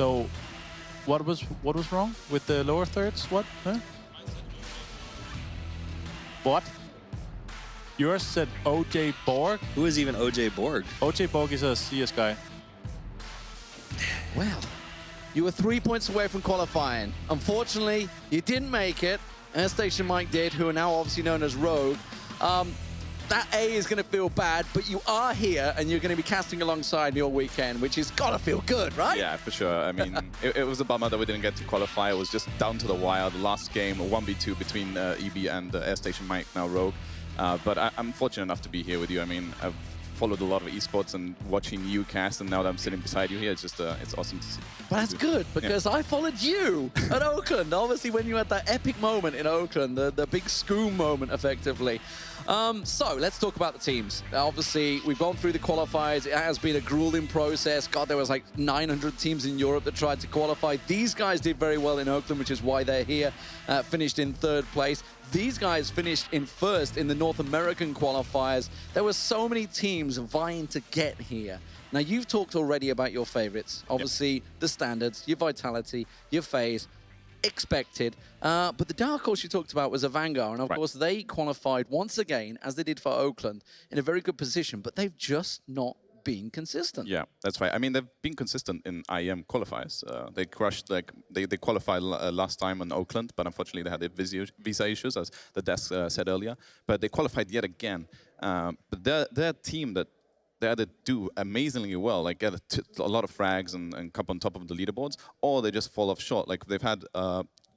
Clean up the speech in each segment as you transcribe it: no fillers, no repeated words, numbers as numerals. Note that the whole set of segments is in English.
So, what was wrong with the lower thirds? What? Huh? What? Yours said OJ Borg. Who is even OJ Borg? OJ Borg is a CS guy. Well, you were 3 points away from qualifying. Unfortunately, you didn't make it. Airstation Mike did, who are now obviously known as Rogue. That A is going to feel bad, but you are here, and you're going to be casting alongside your weekend, which has got to feel good, right? Yeah, for sure. I mean, it was a bummer that we didn't get to qualify. It was just down to the wire. The last game, a 1v2 between EB and Airstation Mike, now Rogue. But I'm fortunate enough to be here with you. I mean, I've followed a lot of esports and watching you cast, and now that I'm sitting beside you here, it's just it's awesome to see. But that's good, because I followed you at Oakland. Obviously, when you had that epic moment in Oakland, the big Scoob moment, effectively. So let's talk about the teams. Obviously, we've gone through the qualifiers. It has been a grueling process. God, there was like 900 teams in Europe that tried to qualify. These guys did very well in Oakland, which is why they're here, finished in 3rd place. These guys finished in 1st in the North American qualifiers. There were so many teams vying to get here. Now, you've talked already about your favorites. Obviously, the standards, your vitality, your phase, expected. But the dark horse you talked about was a Vanguard. And of course, they qualified once again, as they did for Oakland, in a very good position. But they've just not been consistent. Yeah, that's right. I mean, they've been consistent in IEM qualifiers. They crushed, like, they qualified last time in Oakland, but unfortunately they had their visa issues, as the desk said earlier. But they qualified yet again. But they're a team that they either do amazingly well, like get a lot of frags and come on top of the leaderboards, or they just fall off short. Like, they've had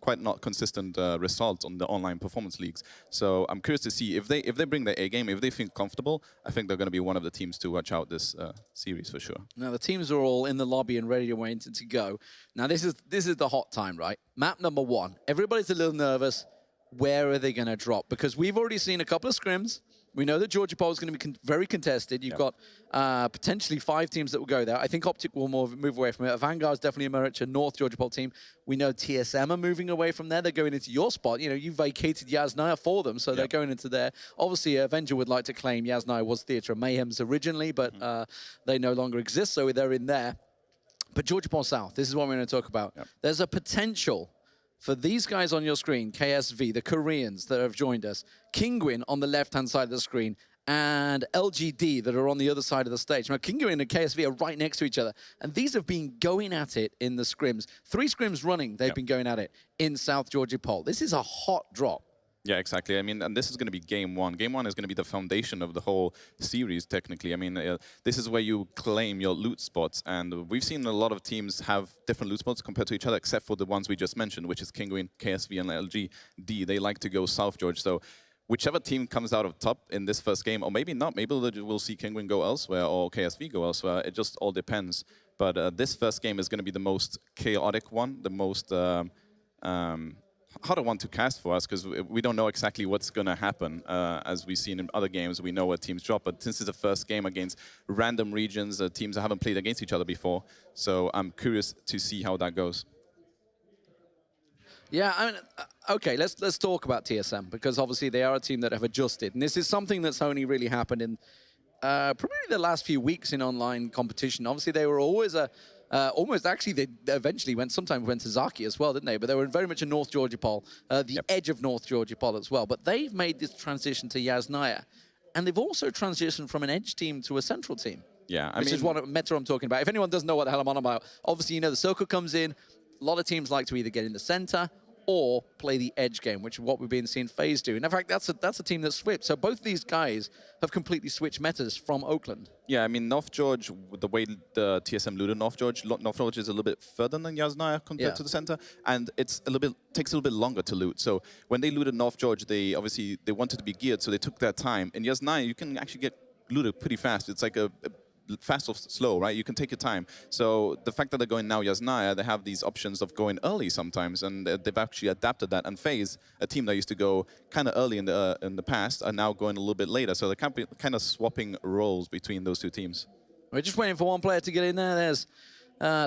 quite not consistent results on the online performance leagues. So I'm curious to see if they bring their A game, if they feel comfortable. I think they're going to be one of the teams to watch out this series for sure. Now the teams are all in the lobby and ready to wait to go. Now this is the hot time, right? Map number 1. Everybody's a little nervous. Where are they going to drop? Because we've already seen a couple of scrims. We know that Georgia Pole is going to be very contested. You've got potentially 5 teams that will go there. I think Optic will move away from it. Vanguard's definitely emerged a North Georgia Pole team. We know TSM are moving away from there. They're going into your spot. You know, you vacated Yasnaya for them, so they're going into there. Obviously, Avenger would like to claim Yasnaya was Theatre of Mayhem's originally, but they no longer exist, so they're in there. But Georgia Pole South, this is what we're going to talk about. There's a potential for these guys on your screen, KSV, the Koreans that have joined us, Kinguin on the left-hand side of the screen, and LGD that are on the other side of the stage. Now, Kinguin and KSV are right next to each other, and these have been going at it in the scrims. 3 scrims running, they've been going at it in South Georgia Pole. This is a hot drop. Yeah, exactly. I mean, and this is going to be game 1. Game 1 is going to be the foundation of the whole series, technically. I mean, this is where you claim your loot spots. And we've seen a lot of teams have different loot spots compared to each other, except for the ones we just mentioned, which is Kinguin, KSV, and LGD. They like to go South George. So whichever team comes out of top in this first game, or maybe not, maybe we'll see Kinguin go elsewhere or KSV go elsewhere. It just all depends. But this first game is going to be the most chaotic one, the most harder one to cast for us, because we don't know exactly what's going to happen. As we've seen in other games, we know where teams drop, but since it's the first game against random regions, teams that haven't played against each other before, so I'm curious to see how that goes. Yeah, I mean, okay, let's talk about TSM, because obviously they are a team that have adjusted, and this is something that's only really happened in probably the last few weeks in online competition. Obviously, they were always almost, actually, they eventually sometimes went to Zaki as well, didn't they? But they were very much a North Georgia Pole, the edge of North Georgia Pole as well. But they've made this transition to Yasnaya. And they've also transitioned from an edge team to a central team. Yeah, which is what meta I'm talking about. If anyone doesn't know what the hell I'm on about, obviously, you know, the circle comes in. A lot of teams like to either get in the center or play the edge game, which is what we've been seeing FaZe do. And in fact, that's a team that's switched. So both these guys have completely switched metas from Oakland. Yeah, I mean, North George, the way the TSM looted North George is a little bit further than Yasnaya compared to the center, and it's takes a little bit longer to loot. So when they looted North George, they wanted to be geared, so they took their time. In Yasnaya, you can actually get looted pretty fast. It's like a fast or slow, right? You can take your time. So the fact that they're going now Yasnaya, they have these options of going early sometimes, and they've actually adapted that. And FaZe, a team that used to go kind of early in the past, are now going a little bit later. So they're kind of swapping roles between those two teams. We're just waiting for one player to get in there. There's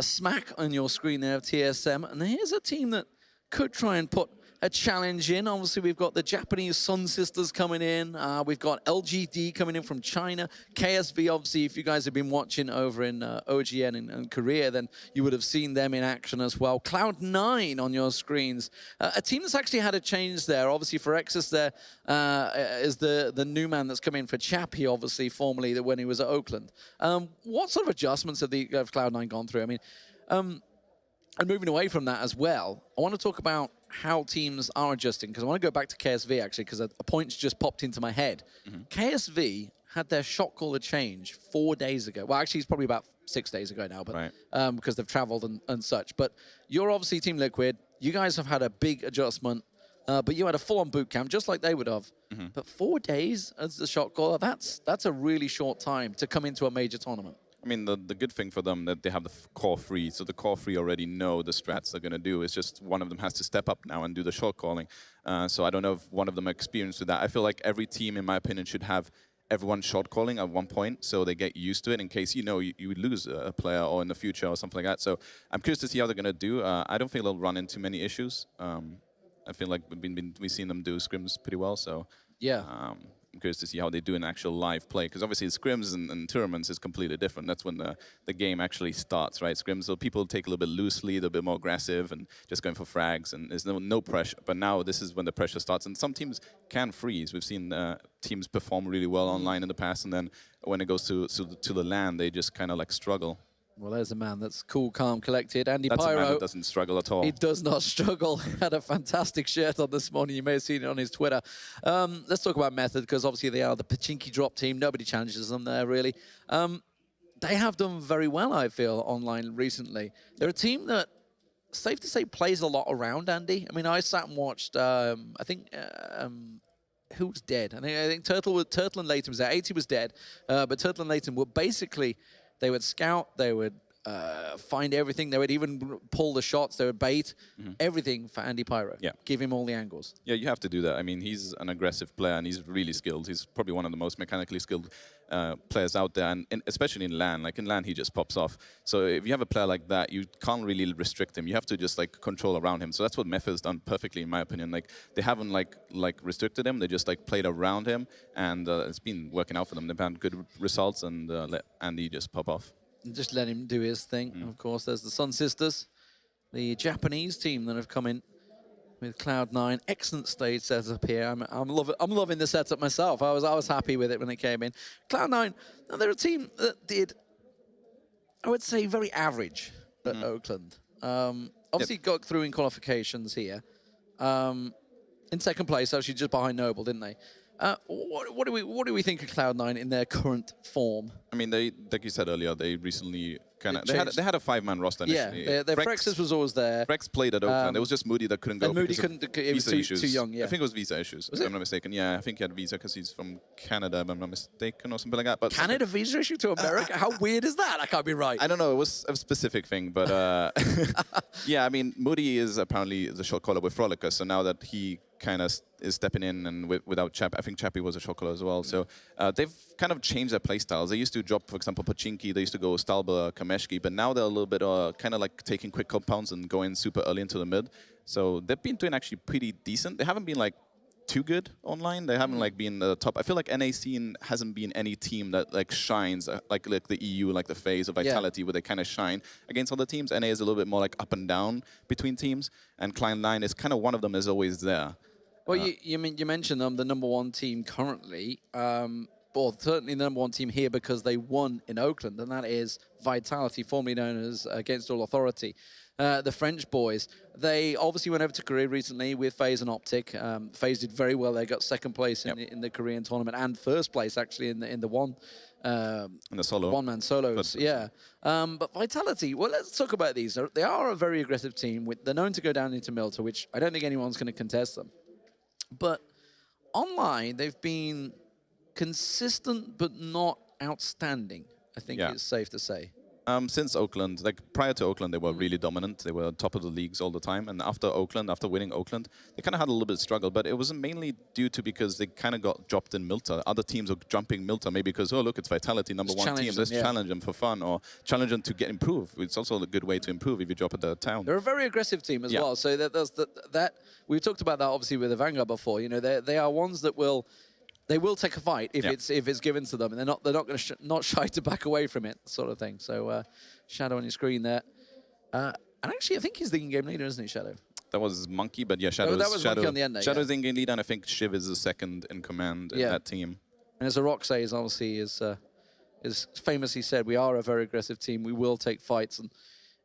Smack on your screen there of TSM, and here's a team that could try and put a challenge in. Obviously, we've got the Japanese Sun Sisters coming in. We've got LGD coming in from China. KSV, obviously, if you guys have been watching over in OGN in Korea, then you would have seen them in action as well. Cloud9 on your screens. A team that's actually had a change there. Obviously, for Exus there is the new man that's come in for Chappie, obviously, formerly when he was at Oakland. What sort of adjustments have Cloud9 gone through? I mean, and moving away from that as well, I want to talk about how teams are adjusting, because I want to go back to KSV, actually, because a point's just popped into my head. KSV had their shot caller change 4 days ago. Well, actually, it's probably about 6 days ago now, but because they've traveled and such. But you're obviously Team Liquid. You guys have had a big adjustment, but you had a full-on boot camp, just like they would have. But 4 days as the shot caller, that's a really short time to come into a major tournament. I mean, the good thing for them that they have the core free, so the core free already know the strats they're going to do. It's just one of them has to step up now and do the short calling. So I don't know if one of them are experienced with that. I feel like every team, in my opinion, should have everyone short calling at one point so they get used to it in case, you would lose a player or in the future or something like that. So I'm curious to see how they're going to do. I don't think they'll run into many issues. I feel like we've seen them do scrims pretty well, so yeah. I'm curious to see how they do in actual live play, because obviously scrims and tournaments is completely different. That's when the game actually starts, right? Scrims, so people take a little bit loosely, they're a bit more aggressive and just going for frags, and there's no pressure. But now this is when the pressure starts, and some teams can freeze. We've seen teams perform really well online in the past, and then when it goes to the LAN, they just kind of like struggle. Well, there's a man that's cool, calm, collected. Andy That's Pyro. a man that doesn't struggle at all. He does not struggle. Had a fantastic shirt on this morning. You may have seen it on his Twitter. Let's talk about Method, because obviously they are the Pachinki drop team. Nobody challenges them there, really. They have done very well, I feel, online recently. They're a team that, safe to say, plays a lot around, Andy. I mean, I sat and watched, I think... who's dead? I think Turtle and Leighton was there. 80 was dead, but Turtle and Leighton were basically... They would scout, they would find everything, they would even pull the shots, they would bait, everything for Andy Pyro. Yeah. Give him all the angles. Yeah, you have to do that. I mean, he's an aggressive player and he's really skilled. He's probably one of the most mechanically skilled players out there, and especially in LAN. Like in LAN, he just pops off. So if you have a player like that, you can't really restrict him. You have to just like control around him. So that's what Method's done perfectly, in my opinion. Like they haven't like restricted him. They just like played around him, and it's been working out for them. They've had good results, and let Andy just pop off. Just let him do his thing. And of course, there's the Sun Sisters, the Japanese team that have come in with Cloud9. Excellent stage setup here. I'm loving the setup myself. I was happy with it when it came in. Cloud9, now they're a team that did, I would say, very average at Oakland. Obviously got through in qualifications here. In second place, actually just behind Noble, didn't they? What do we think of Cloud9 in their current form? I mean, like you said earlier, they recently kind of they had a 5-man roster initially. Yeah, their Frexes was always there. Frex played at Oakland. It was just Moody that couldn't go. And Moody couldn't. It was too young. Yeah, I think it was visa issues. If I'm not mistaken. Yeah, I think he had a visa because he's from Canada, if I'm not mistaken, or something like that. But Canada visa issue to America? How weird is that? I can't be right. I don't know. It was a specific thing, but yeah. I mean, Moody is apparently the shot caller with Frolica. So now that he kind of is stepping in, and without Chappie, I think Chappie was a shot caller as well. So they've kind of changed their play styles. They used to drop, for example, Pachinki. They used to go Stalber, Kameshki, but now they're a little bit kind of like taking quick compounds and going super early into the mid. So they've been doing actually pretty decent. They haven't been like too good online. They haven't like been the top. I feel like NA scene hasn't been any team that like shines like the EU, like the FaZe or Vitality, where they kind of shine against other teams. NA is a little bit more like up and down between teams, and Cloud9 is kind of one of them is always there. Well, you mentioned them, the #1 team currently, or certainly the #1 team here because they won in Oakland, and that is Vitality, formerly known as Against All Authority. The French boys, they obviously went over to Korea recently with FaZe and Optic. FaZe did very well. They got second place in the Korean tournament and first place actually in the one-man solos. Yeah, but Vitality. Well, let's talk about these. They are a very aggressive team. They're known to go down into Milta, which I don't think anyone's going to contest them. But online, they've been consistent but not outstanding, I think it's safe to say. Since Oakland, like prior to Oakland, they were really dominant. They were top of the leagues all the time. And after Oakland, after winning Oakland, they kind of had a little bit of struggle. But it wasn't mainly due to because they kind of got dropped in Milta. Other teams are jumping Milta maybe because, oh, look, it's Vitality, number one team. Let's challenge them for fun or challenge them to get improved. It's also a good way to improve if you drop at the town. They're a very aggressive team as well. So that we've talked about that obviously with the Vanguard before. You know, they are ones that will. They will take a fight if it's given to them, and they're not going to not shy to back away from it, sort of thing. So Shadow on your screen there, and actually I think he's the in-game leader, isn't he, Shadow? That was Monkey, but yeah, Shadow. That was Monkey on the end there. Shadow's the in-game leader, and I think Shiv is the second in command in that team. And as Rock says, obviously, is famously said, we are a very aggressive team. We will take fights, and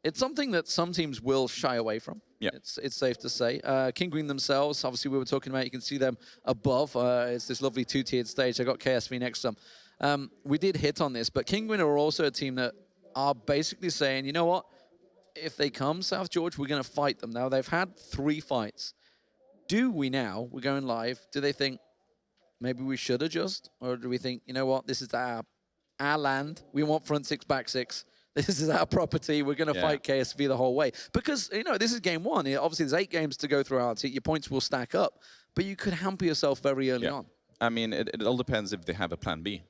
it's something that some teams will shy away from. Yeah, it's safe to say. King Green themselves, obviously we were talking about, you can see them above. It's this lovely two-tiered stage. I got KSV next to them. We did hit on this, but King Green are also a team that are basically saying, you know what? If they come, South George, we're going to fight them. Now, they've had 3 fights. Do we now, we're going live, do they think maybe we should adjust? Or do we think, you know what, this is our land. We want front 6, back 6. This is our property. We're going to fight KSV the whole way. Because, you know, this is game 1. Obviously, there's 8 games to go throughout it. Your points will stack up. But you could hamper yourself very early on. I mean, it all depends if they have a plan B.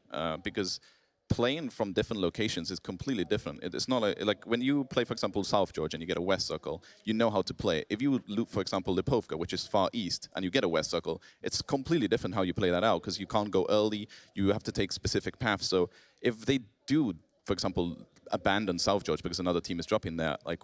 Because playing from different locations is completely different. It's not like when you play, for example, South George and you get a West Circle, you know how to play. If you loop, for example, Lipovka, which is far east, and you get a West Circle, it's completely different how you play that out because you can't go early. You have to take specific paths. So if they do, for example, abandon South George because another team is dropping there, like,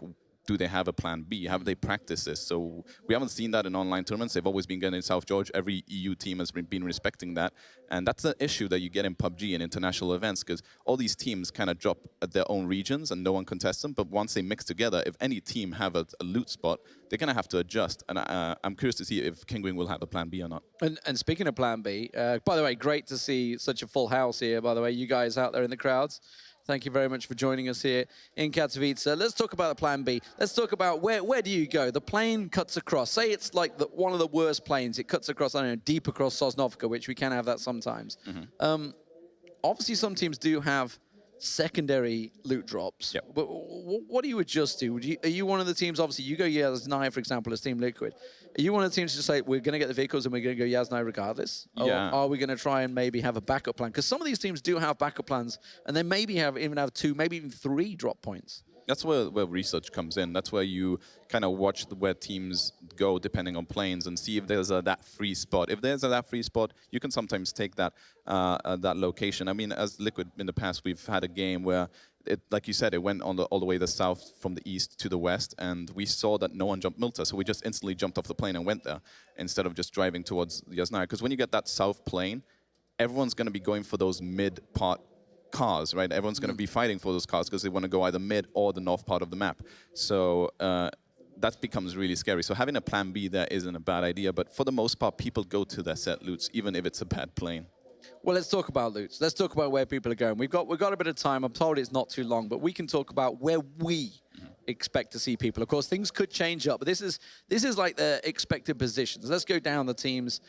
do they have a plan B? Have they practiced this? So we haven't seen that in online tournaments. They've always been getting South George. Every EU team has been respecting that. And that's an issue that you get in PUBG and international events because all these teams kind of drop at their own regions and no one contests them. But once they mix together, if any team have a loot spot, they're going to have to adjust. And I'm curious to see if King Wing will have a plan B or not. And speaking of plan B, by the way, great to see such a full house here, by the way, you guys out there in the crowds. Thank you very much for joining us here in Katowice. Let's talk about the plan B. Let's talk about where do you go? The plane cuts across. Say it's like one of the worst planes. It cuts across, I don't know, deep across Sosnovka, which we can have that sometimes. Obviously, some teams do have secondary loot drops. Yep. But what do you adjust to? Are you one of the teams, obviously, you go Yaznai, for example, as Team Liquid. Are you one of the teams to say, we're going to get the vehicles and we're going to go Yaznai regardless? Yeah. Or are we going to try and maybe have a backup plan? Because some of these teams do have backup plans, and they maybe even have 2, maybe even 3 drop points. That's where research comes in. That's where you kind of watch where teams go depending on planes and see if there's that free spot. If there's that free spot, you can sometimes take that that location. I mean, as Liquid in the past, we've had a game where, like you said, it went all the way the south from the east to the west, and we saw that no one jumped Milta, so we just instantly jumped off the plane and went there instead of just driving towards Yaznaya. Because when you get that south plane, everyone's going to be going for those mid-part cars, right? Everyone's going to be fighting for those cars because they want to go either mid or the north part of the map. So that becomes really scary. So having a plan B there isn't a bad idea, but for the most part, people go to their set loots, even if it's a bad plane. Well, let's talk about loots. Let's talk about where people are going. We've got a bit of time. I'm told it's not too long, but we can talk about where we expect to see people. Of course, things could change up, but this is like the expected positions. Let's go down the teams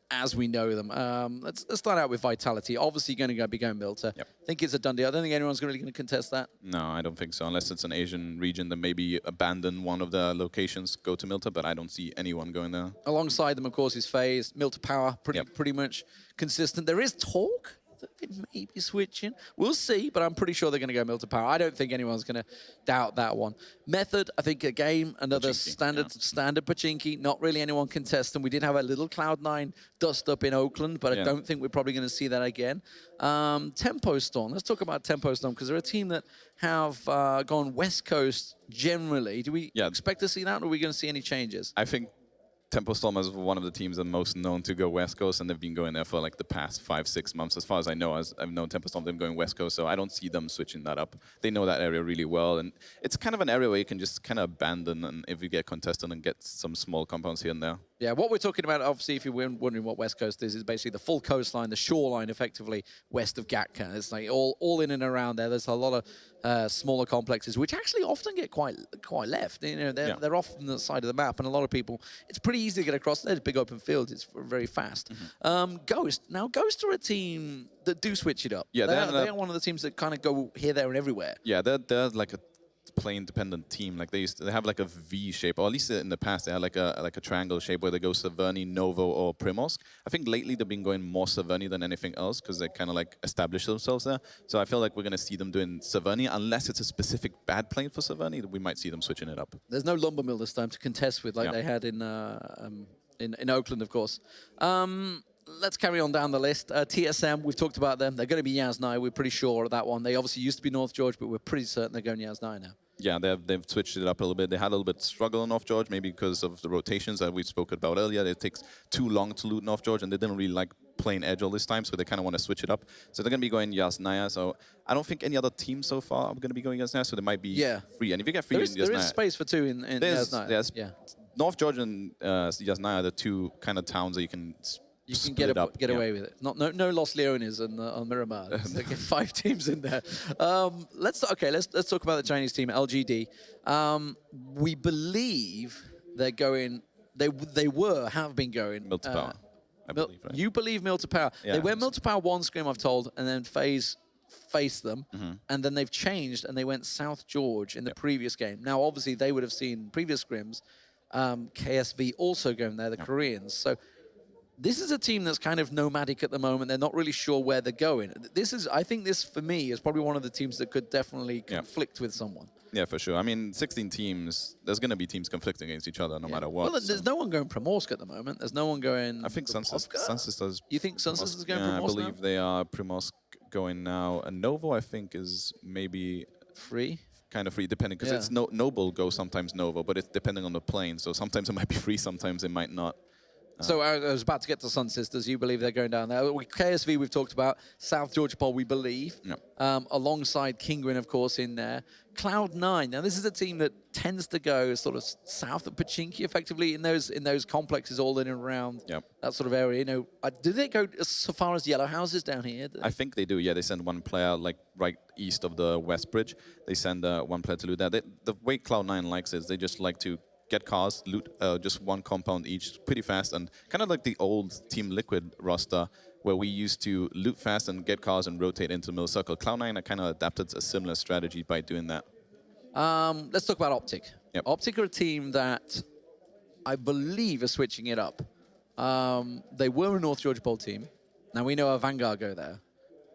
as we know them. Let's start out with Vitality. Obviously, going to be going Milta. Yep. I think it's a done deal. I don't think anyone's really going to contest that. No, I don't think so. Unless it's an Asian region, then maybe abandon one of the locations, go to Milta, but I don't see anyone going there. Alongside them, of course, is FaZe. Milta Power, pretty much consistent. There is talk that they may be switching. We'll see, but I'm pretty sure they're going to go Milta Power. I don't think anyone's going to doubt that one. Method, I think, again, another standard Pachinki. Not really anyone contesting. We did have a little Cloud9 dust up in Oakland, but I don't think we're probably going to see that again. Tempo Storm. Let's talk about Tempo Storm, because they're a team that have gone West Coast generally. Do we expect to see that, or are we going to see any changes? I think Tempo Storm is one of the teams that are most known to go West Coast, and they've been going there for like the past 5-6 months. As far as I know, I've known Tempo Storm, them going West Coast, so I don't see them switching that up. They know that area really well, and it's kind of an area where you can just kind of abandon, and if you get contested and get some small compounds here and there. Yeah, what we're talking about, obviously, if you're wondering what West Coast is basically the full coastline, the shoreline, effectively, west of Gatka. It's like all in and around there. There's a lot of smaller complexes, which actually often get quite left. You know, they're off on the side of the map, and a lot of people, it's pretty easy to get across. There's big open fields. It's very fast. Ghost. Now, Ghost are a team that do switch it up. Yeah, they're one of the teams that kind of go here, there, and everywhere. Yeah, they're like a plane dependent team. Like they have like a V shape, or at least in the past they had like a triangle shape where they go Severny, Novo, or Primorsk. I think lately they've been going more Severny than anything else because they kind of like established themselves there. So I feel like we're gonna see them doing Severny unless it's a specific bad plane for Severny. We might see them switching it up. There's no lumber mill this time to contest with like they had in Oakland, of course. Let's carry on down the list. TSM, we've talked about them. They're going to be Yasnaya. We're pretty sure of that one. They obviously used to be North George, but we're pretty certain they're going Yasnaya now. Yeah, they've switched it up a little bit. They had a little bit struggle in North George, maybe because of the rotations that we spoke about earlier. It takes too long to loot North George, and they didn't really like playing Edge all this time, so they kind of want to switch it up. So they're going to be going Yasnaya. So I don't think any other team so far are going to be going Yasnaya, so they might be free. And if you get free in Yasnaya... There is space for two in Yasnaya. North George and Yasnaya are the two kind of towns that you can get away with it. No Los Leones and on Miramar. They get 5 teams in there. Let's talk about the Chinese team, LGD. We believe they're going. They have been going. Mill to Power. I believe, right? You believe Mill to Power. Yeah, they went Mill to Power one scrim, I've told, and then FaZe faced them, and then they've changed and they went South George in the previous game. Now, obviously, they would have seen previous scrims. KSV also going there, the Koreans. So. This is a team that's kind of nomadic at the moment. They're not really sure where they're going. I think this, for me, is probably one of the teams that could definitely conflict with someone. Yeah, for sure. I mean, 16 teams, there's going to be teams conflicting against each other no matter what. Well, there's no one going Primorsk at the moment. There's no one going... I think Sunsis does. You think Sunsis is going Primorsk? Primorsk I believe they are Primorsk going now. And Novo, I think, is maybe... Free? Kind of free, depending, because it's Noble goes sometimes Novo, but it's depending on the plane. So sometimes it might be free, sometimes it might not. So I was about to get to Sun Sisters. You believe they're going down there. KSV we've talked about. South Georgia Pole we believe. Alongside Kinguin, of course, in there. Cloud9. Now this is a team that tends to go sort of south of Pachinki, effectively, in those complexes all in and around that sort of area. You know, do they go so far as Yellow Houses down here? I think they do. Yeah, they send one player like right east of the West Bridge. They send one player to loot that. The way Cloud9 likes it is they just like to get cars, loot just one compound each pretty fast, and kind of like the old Team Liquid roster where we used to loot fast and get cars and rotate into the middle circle. Cloud9 kind of adapted a similar strategy by doing that. Let's talk about Optic. Optic are a team that I believe are switching it up. They were a North Georgia Bowl team. Now we know our Vanguard go there,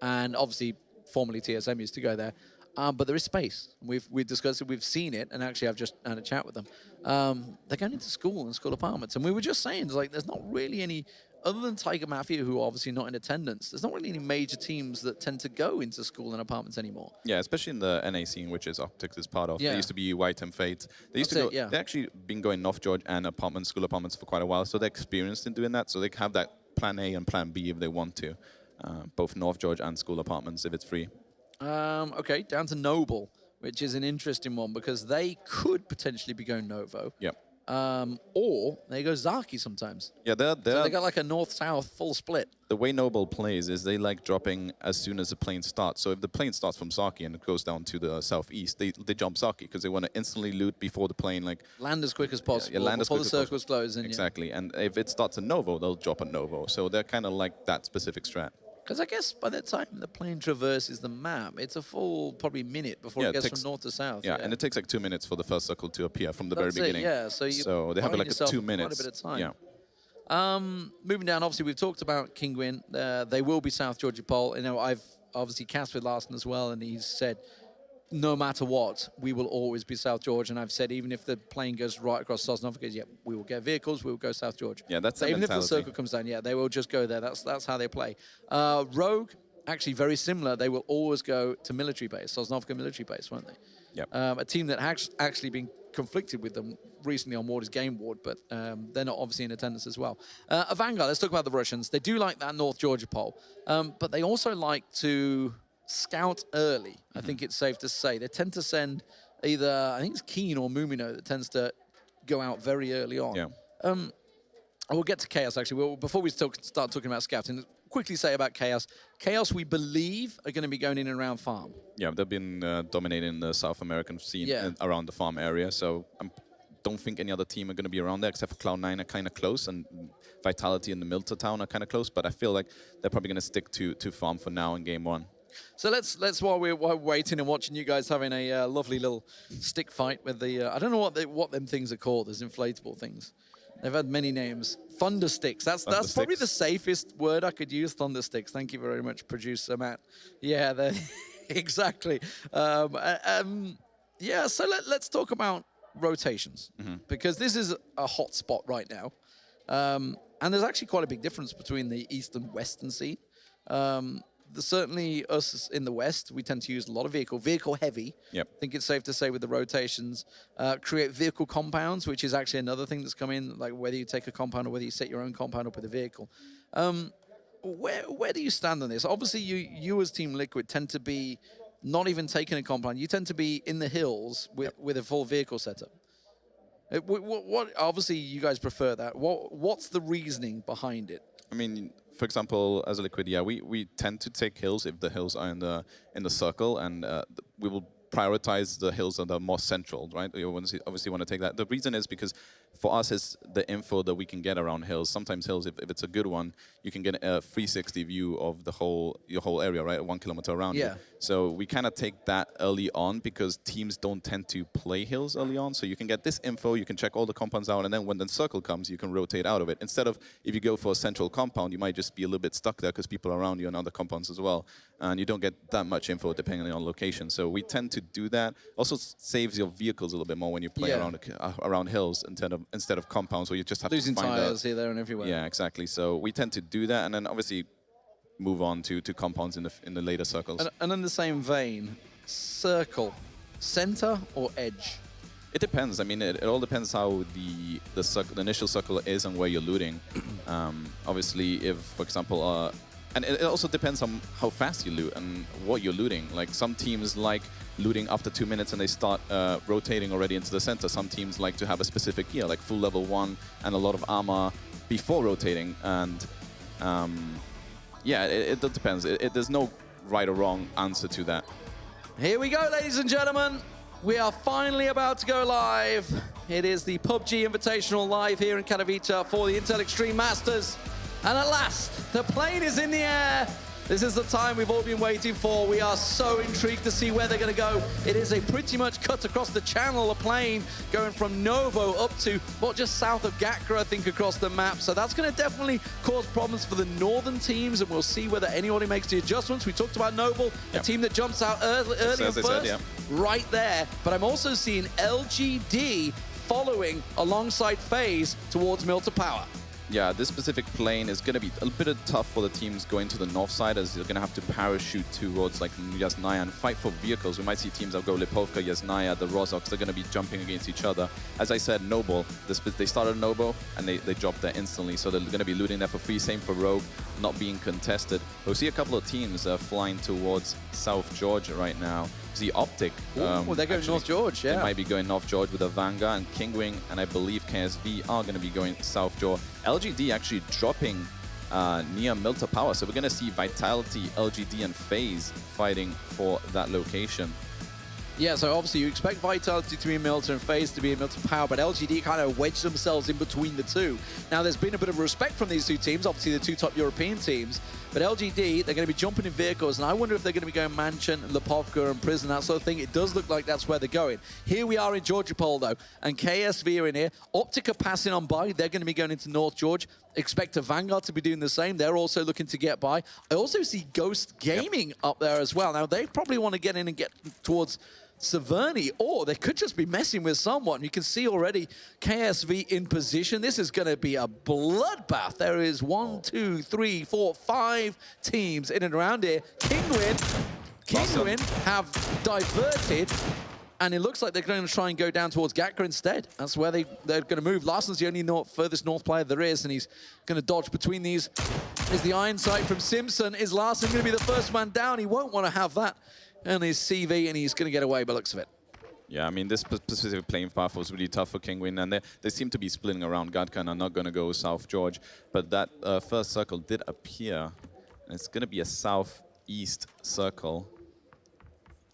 and obviously formerly TSM used to go there. But there is space. We've discussed it. We've seen it, and actually I've just had a chat with them. They're going into school and school apartments, and we were just saying, like, there's not really any, other than Tiger Mafia, who are obviously not in attendance. There's not really any major teams that tend to go into school and apartments anymore. Yeah, especially in the NA scene, which is Optics is part of. They used to be White and Fate. They used to go. They actually been going North George and school apartments for quite a while, so they're experienced in doing that. So they have that plan A and plan B if they want to, both North George and school apartments if it's free. Okay, down to Noble, which is an interesting one because they could potentially be going Novo. Or they go Zaki sometimes. Yeah, so they got like a north-south full split. The way Noble plays is they like dropping as soon as the plane starts. So if the plane starts from Zaki and it goes down to the southeast, they jump Zaki because they want to instantly loot before the plane land as quick as possible, before the circles close. Exactly, and if it starts a Novo, they'll drop a Novo. So they're kind of like that specific strat. Because I guess by the time the plane traverses the map, it's a full probably minute before it gets from north to south. Yeah, and it takes like 2 minutes for the first circle to appear from the very beginning. So they have like 2 minutes. Quite a bit of time. Moving down, obviously we've talked about Kinguin. They will be South Georgia Pole. You know, I've obviously cast with Larson as well, and he's said, no matter what, we will always be South George. And I've said, even if the plane goes right across Sosnovka, we will get vehicles, we will go South George. Yeah, that's so even if the circle comes down, they will just go there. That's how they play. Rogue, actually very similar. They will always go to military base, Sosnovka military base, won't they? A team that has actually been conflicted with them recently on Wardy's Game Ward, but they're not obviously in attendance as well. A Vanguard, let's talk about the Russians. They do like that North Georgia pole, but they also like to scout early. I think it's safe to say. They tend to send either, I think it's Keen or Mumino that tends to go out very early on. we'll get to Chaos, actually. Before we start talking about scouting, quickly say about Chaos. Chaos, we believe, are going to be going in and around farm. Yeah, they've been dominating the South American scene around the farm area, so I don't think any other team are going to be around there, except for Cloud9 are kind of close, and Vitality and the Milter Town are kind of close, but I feel like they're probably going to stick to farm for now in game 1. So let's while we're waiting and watching you guys having a lovely little stick fight with the I don't know what them things are called. There's inflatable things. They've had many names. Thunder sticks. That's probably the safest word I could use. Thunder sticks. Thank you very much, producer Matt. Yeah, exactly. Yeah. So let's talk about rotations because this is a hot spot right now, and there's actually quite a big difference between the east and western scene. Certainly us in the West, we tend to use a lot of vehicle heavy. Yep. I think it's safe to say with the rotations, create vehicle compounds, which is actually another thing that's come in, like whether you take a compound or whether you set your own compound up with a vehicle. Where do you stand on this? Obviously, you as Team Liquid tend to be not even taking a compound. You tend to be in the hills with a full vehicle setup. What obviously you guys prefer that. What's the reasoning behind it? I mean, for example, as a Liquid, yeah, we tend to take hills if the hills are in the circle, and we will prioritize the hills that are more central, right? We obviously want to take that. The reason is because for us, it's the info that we can get around hills. Sometimes hills, if it's a good one, you can get a 360 view of your whole area, right? 1 kilometer around you. So we kind of take that early on because teams don't tend to play hills early on. So you can get this info, you can check all the compounds out, and then when the circle comes, you can rotate out of it. Instead of, if you go for a central compound, you might just be a little bit stuck there because people are around you and other compounds as well. And you don't get that much info depending on location. So we tend to do that. Also saves your vehicles a little bit more when you play around hills instead of compounds where you just have losing to find tires here, there, and everywhere. Yeah, exactly. So we tend to do that, and then obviously move on to compounds in the later circles. And in the same vein, circle, center or edge? It depends. I mean, it all depends how the initial circle is and where you're looting. Obviously, if, for example, and it also depends on how fast you loot and what you're looting. Like some teams like looting after 2 minutes and they start rotating already into the center. Some teams like to have a specific gear, like full level 1 and a lot of armor before rotating. And yeah, it depends. There's no right or wrong answer to that. Here we go, ladies and gentlemen. We are finally about to go live. It is the PUBG Invitational live here in Katowice for the Intel Extreme Masters. And at last, the plane is in the air. This is the time we've all been waiting for. We are so intrigued to see where they're going to go. It is a pretty much cut across the channel, a plane going from Novo up to, well, just south of Gatka, I think, across the map. So that's going to definitely cause problems for the northern teams, and we'll see whether anybody makes the adjustments. We talked about Noble, a team that jumps out early and first, right there. But I'm also seeing LGD following alongside FaZe towards Milter Power. Yeah, this specific plane is going to be a bit tough for the teams going to the north side, as they're going to have to parachute towards like Yasnaya and fight for vehicles. We might see teams that go Lipovka, Yasnaya, the Rozoks. They're going to be jumping against each other. As I said, Noble, they started Noble and they dropped there instantly, so they're going to be looting there for free. Same for Rogue, not being contested. We'll see a couple of teams flying towards South Georgia right now. See Optic. They're going North George, yeah. They might be going North George with a Vanguard and Kingwing, and I believe KSV are going to be going South George. LGD actually dropping near Milter Power, so we're going to see Vitality, LGD, and FaZe fighting for that location. Yeah, so obviously you expect Vitality to be in Milter and FaZe to be in Milter Power, but LGD kind of wedged themselves in between the two. Now, there's been a bit of respect from these two teams, obviously the two top European teams, but LGD, they're going to be jumping in vehicles, and I wonder if they're going to be going Mansion, Lipovka, and Prison, that sort of thing. It does look like that's where they're going. Here we are in Georgia Pole, though, and KSV are in here. Optic are passing on by. They're going to be going into North George. Expect a Vanguard to be doing the same. They're also looking to get by. I also see Ghost Gaming up there as well. Now, they probably want to get in and get towards Severny, or they could just be messing with someone. You can see already KSV in position. This is going to be a bloodbath. There is 1, 2, 3, 4, 5 teams in and around here. Kingwin have diverted, and it looks like they're going to try and go down towards Gatka instead. That's where they're going to move. Larsen's the only furthest north player there is, and he's going to dodge between these. Is the iron sight from Simpson. Is Larsen going to be the first man down? He won't want to have that and his CV, and he's going to get away by the looks of it. Yeah, I mean, this specific playing path was really tough for Kingwin, and they seem to be splitting around. Gadka and are not going to go South George, but that first circle did appear, and it's going to be a southeast circle,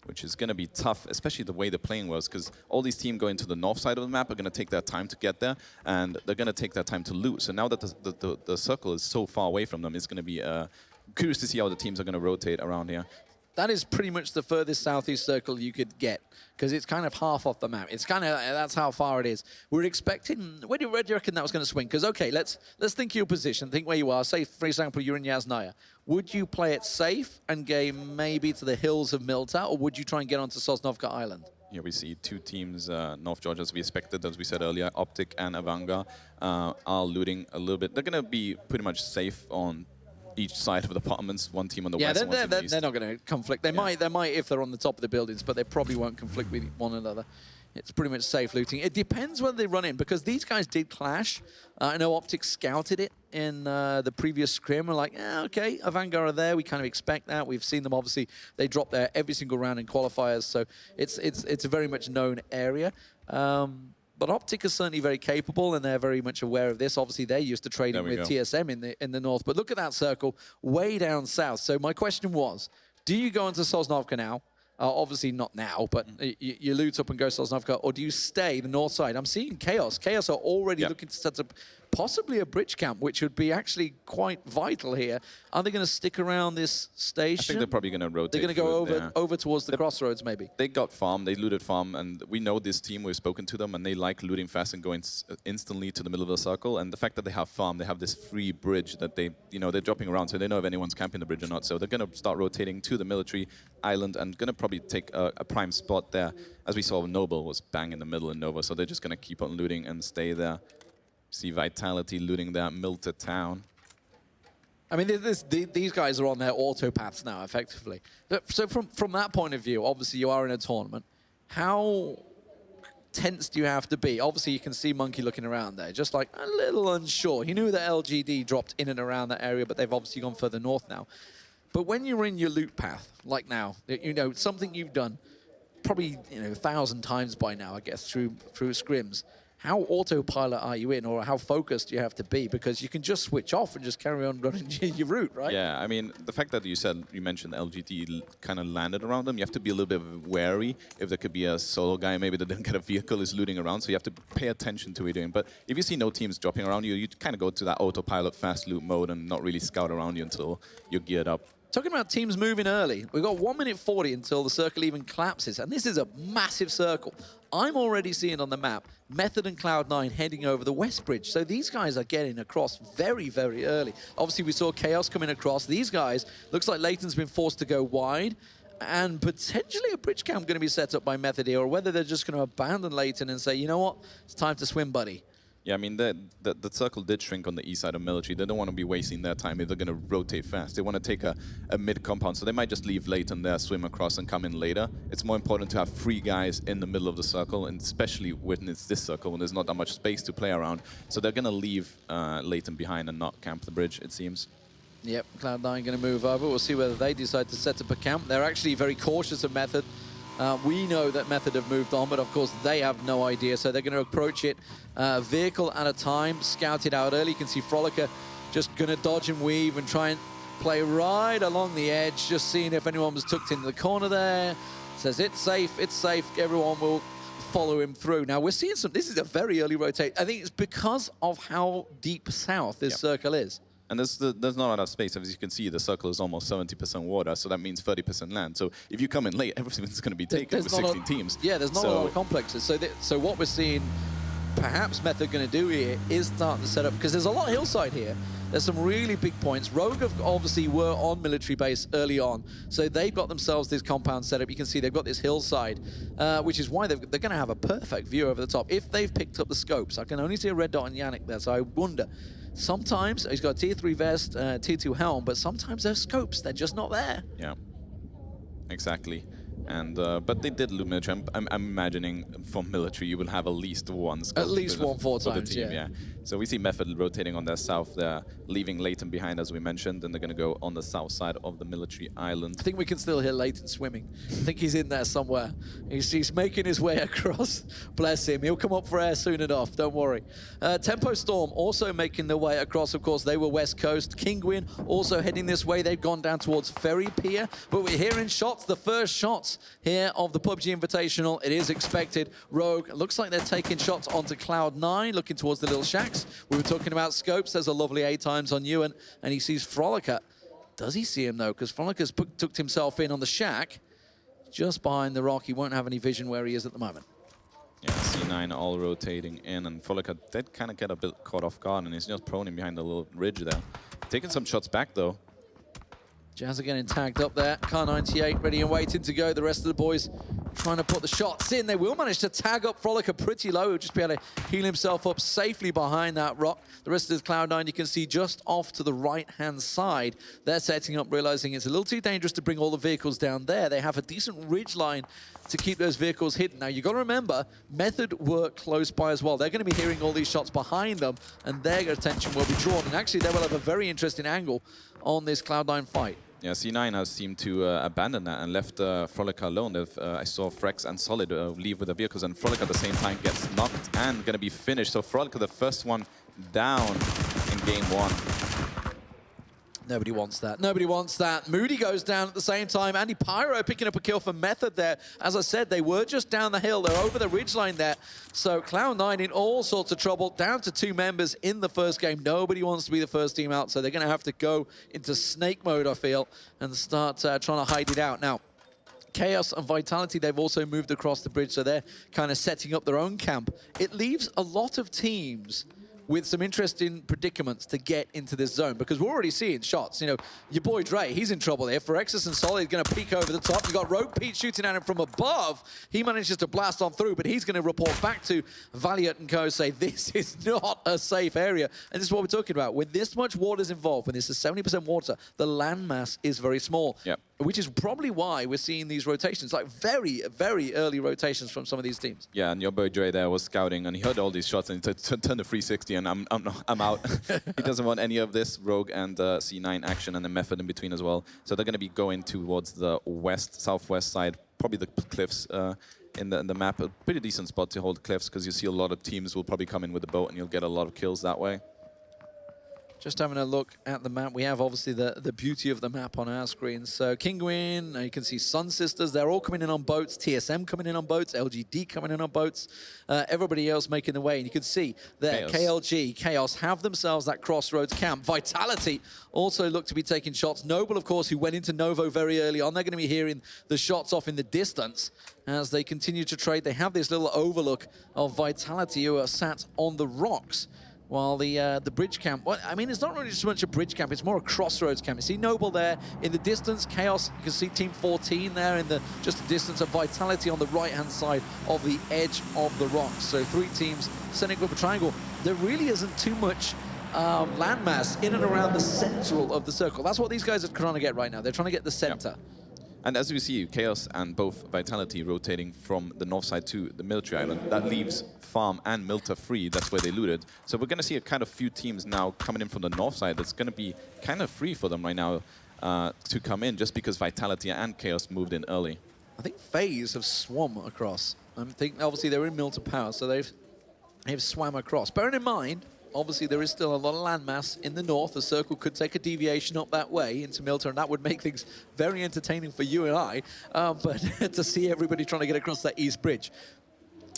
which is going to be tough, especially the way the playing was, because all these teams going to the north side of the map are going to take their time to get there, and they're going to take their time to loot. So now that the circle is so far away from them, it's going to be curious to see how the teams are going to rotate around here. That is pretty much the furthest southeast circle you could get, because it's kind of half off the map. It's kind of, that's how far it is. We're expecting, where do you reckon that was going to swing? Because, okay, let's think your position, think where you are. Say, for example, you're in Yasnaya. Would you play it safe and game maybe to the hills of Milta, or would you try and get onto Sosnovka Island? Here we see two teams, North Georgia, as we expected, as we said earlier, Optic and Avanga are looting a little bit. They're going to be pretty much safe on each side of the apartments, one team on the west and one team on the east. They're not going to conflict. They might if they're on the top of the buildings, but they probably won't conflict with one another. It's pretty much safe looting. It depends whether they run in, because these guys did clash. I know Optic scouted it in the previous scrim. We're like, okay, Avanga are there. We kind of expect that. We've seen them, obviously. They drop there every single round in qualifiers, so it's a very much known area. But Optic is certainly very capable, and they're very much aware of this. Obviously, they're used to trading with TSM in the north. But look at that circle way down south. So my question was, do you go into Sosnovka now? Obviously not now, but you loot up and go Sosnovka, or do you stay the north side? I'm seeing Chaos. Chaos are already looking to set up possibly a bridge camp, which would be actually quite vital here. Are they going to stick around this station? I think they're probably going to rotate. They're going to go over towards the crossroads, maybe. They got farm, they looted farm, and we know this team, we've spoken to them, and they like looting fast and going instantly to the middle of the circle. And the fact that they have farm, they have this free bridge that they're dropping around, so they know if anyone's camping the bridge or not. So they're going to start rotating to the military island and going to probably take a prime spot there. As we saw, Noble was bang in the middle in Nova, so they're just going to keep on looting and stay there. See Vitality looting that Milta town. I mean, these guys are on their auto paths now, effectively. So from that point of view, obviously you are in a tournament. How tense do you have to be? Obviously, you can see Monkey looking around there, just like a little unsure. He knew that LGD dropped in and around that area, but they've obviously gone further north now. But when you're in your loot path, like now, something you've done probably 1,000 times by now, I guess, through scrims. How autopilot are you in, or how focused do you have to be? Because you can just switch off and just carry on running your route, right? Yeah, I mean, the fact that you mentioned LGT kind of landed around them, you have to be a little bit wary if there could be a solo guy maybe that didn't get a vehicle is looting around, so you have to pay attention to what you're doing. But if you see no teams dropping around you, you kind of go to that autopilot fast loot mode and not really scout around you until you're geared up. Talking about teams moving early, we've got 1 minute 40 until the circle even collapses, and this is a massive circle. I'm already seeing on the map Method and Cloud9 heading over the West Bridge, so these guys are getting across very, very early. Obviously, we saw Chaos coming across. These guys, looks like Leighton's been forced to go wide, and potentially a bridge camp going to be set up by Method here, or whether they're just going to abandon Leighton and say, you know what, it's time to swim, buddy. Yeah, I mean, the circle did shrink on the east side of military. They don't want to be wasting their time if they're going to rotate fast. They want to take a mid-compound, so they might just leave Leighton there, swim across, and come in later. It's more important to have 3 guys in the middle of the circle, and especially when it's this circle, when there's not that much space to play around. So they're going to leave Leighton behind and not camp the bridge, it seems. Yep, Cloud9 going to move over. We'll see whether they decide to set up a camp. They're actually very cautious of Method. We know that Method have moved on, but of course they have no idea, so they're going to approach it vehicle at a time, scout it out early. You can see Frolica just going to dodge and weave and try and play right along the edge, just seeing if anyone was tucked into the corner there. Says it's safe, everyone will follow him through. Now we're seeing this is a very early rotate. I think it's because of how deep south this circle is. And there's not enough space. As you can see, the circle is almost 70% water, so that means 30% land. So if you come in late, everything's going to be taken with 16 teams. Yeah, there's not a lot of complexes. So what we're seeing, perhaps Method going to do here is start to set up, because there's a lot of hillside here. There's some really big points. Rogue obviously were on military base early on, so they've got themselves this compound set up. You can see they've got this hillside, which is why they're going to have a perfect view over the top. If they've picked up the scopes, I can only see a red dot on Yannick there, so I wonder. Sometimes he's got a tier 3 vest, tier 2 helm, but sometimes there's scopes, they're just not there. Yeah, exactly. And but they did loot military. I'm imagining from military you will have at least one scope. At least one 4 for the times, team, yeah. So we see Method rotating on their south. They're leaving Leighton behind, as we mentioned, and they're going to go on the south side of the military island. I think we can still hear Leighton swimming. I think he's in there somewhere. He's making his way across. Bless him. He'll come up for air soon enough. Don't worry. Tempo Storm also making their way across. Of course, they were West Coast. Kingwin also heading this way. They've gone down towards Ferry Pier. But we're hearing shots, the first shots here of the PUBG Invitational. It is expected. Rogue, looks like they're taking shots onto Cloud9, looking towards the little shacks. We were talking about scopes. There's a lovely 8 times on Ewan, and he sees Frolica. Does he see him, though? Because Frolica's tucked himself in on the shack. Just behind the rock. He won't have any vision where he is at the moment. Yeah, C9 all rotating in, and Frolica did kind of get a bit caught off guard, and he's just proning behind the little ridge there. Taking some shots back, though. Jazz are getting tagged up there. Car 98 ready and waiting to go. The rest of the boys trying to put the shots in. They will manage to tag up Frolica pretty low. He'll just be able to heal himself up safely behind that rock. The rest of the Cloud9 you can see just off to the right-hand side. They're setting up, realizing it's a little too dangerous to bring all the vehicles down there. They have a decent ridge line to keep those vehicles hidden. Now, you've got to remember, Method were close by as well. They're going to be hearing all these shots behind them, and their attention will be drawn. And actually, they will have a very interesting angle on this Cloud9 fight. Yeah, C9 has seemed to abandon that and left Frolica alone. I saw Frex and Solid leave with the vehicles, and Frolica at the same time gets knocked and going to be finished. So Frolica, the first one down in game 1. Nobody wants that. Nobody wants that. Moody goes down at the same time. Andy Pyro picking up a kill for Method there. As I said, they were just down the hill. They're over the ridgeline there. So Cloud9 in all sorts of trouble. Down to 2 members in the first game. Nobody wants to be the first team out, so they're going to have to go into snake mode, I feel, and start trying to hide it out. Now, Chaos and Vitality, they've also moved across the bridge, so they're kind of setting up their own camp. It leaves a lot of teams with some interesting predicaments to get into this zone, because we're already seeing shots. You know, your boy Dre, he's in trouble here. Phyrexis and Solid going to peek over the top. You've got Rogue Pete shooting at him from above. He manages to blast on through, but he's going to report back to Valiant and co. say, this is not a safe area. And this is what we're talking about. When this much water is involved, when this is 70% water, the landmass is very small. Yep. Which is probably why we're seeing these rotations, like very, very early rotations from some of these teams. Yeah, and your boy Dre there was scouting, and he heard all these shots, and he turned the 360, and I'm out. He doesn't want any of this Rogue and C9 action, and the Method in between as well. So they're going to be going towards the southwest side, probably the cliffs in the map. A pretty decent spot to hold cliffs, because you see a lot of teams will probably come in with a boat, and you'll get a lot of kills that way. Just having a look at the map, we have obviously the beauty of the map on our screen. So Kingwin, you can see Sun Sisters, they're all coming in on boats, TSM coming in on boats, LGD coming in on boats, everybody else making the way. And you can see that KLG, Chaos have themselves that crossroads camp. Vitality also look to be taking shots. Noble, of course, who went into Novo very early on, they're going to be hearing the shots off in the distance as they continue to trade. They have this little overlook of Vitality who are sat on the rocks. While the bridge camp, well, I mean, it's not really so much a bridge camp, it's more a crossroads camp. You see Noble there in the distance, Chaos, you can see Team 14 there in the just the distance of Vitality on the right-hand side of the edge of the rocks. So 3 teams setting up a triangle. There really isn't too much landmass in and around the central of the circle. That's what these guys are trying to get right now. They're trying to get the center. Yep. And as we see, Chaos and both Vitality rotating from the north side to the military island. That leaves Farm and Milta free. That's where they looted. So we're going to see a kind of few teams now coming in from the north side. That's going to be kind of free for them right now to come in, just because Vitality and Chaos moved in early. I think FaZe have swum across. I think obviously they're in Milta Power, so they've swam across. Bearing in mind, obviously, there is still a lot of landmass in the north. The circle could take a deviation up that way into Milta, and that would make things very entertaining for you and I, but to see everybody trying to get across that east bridge.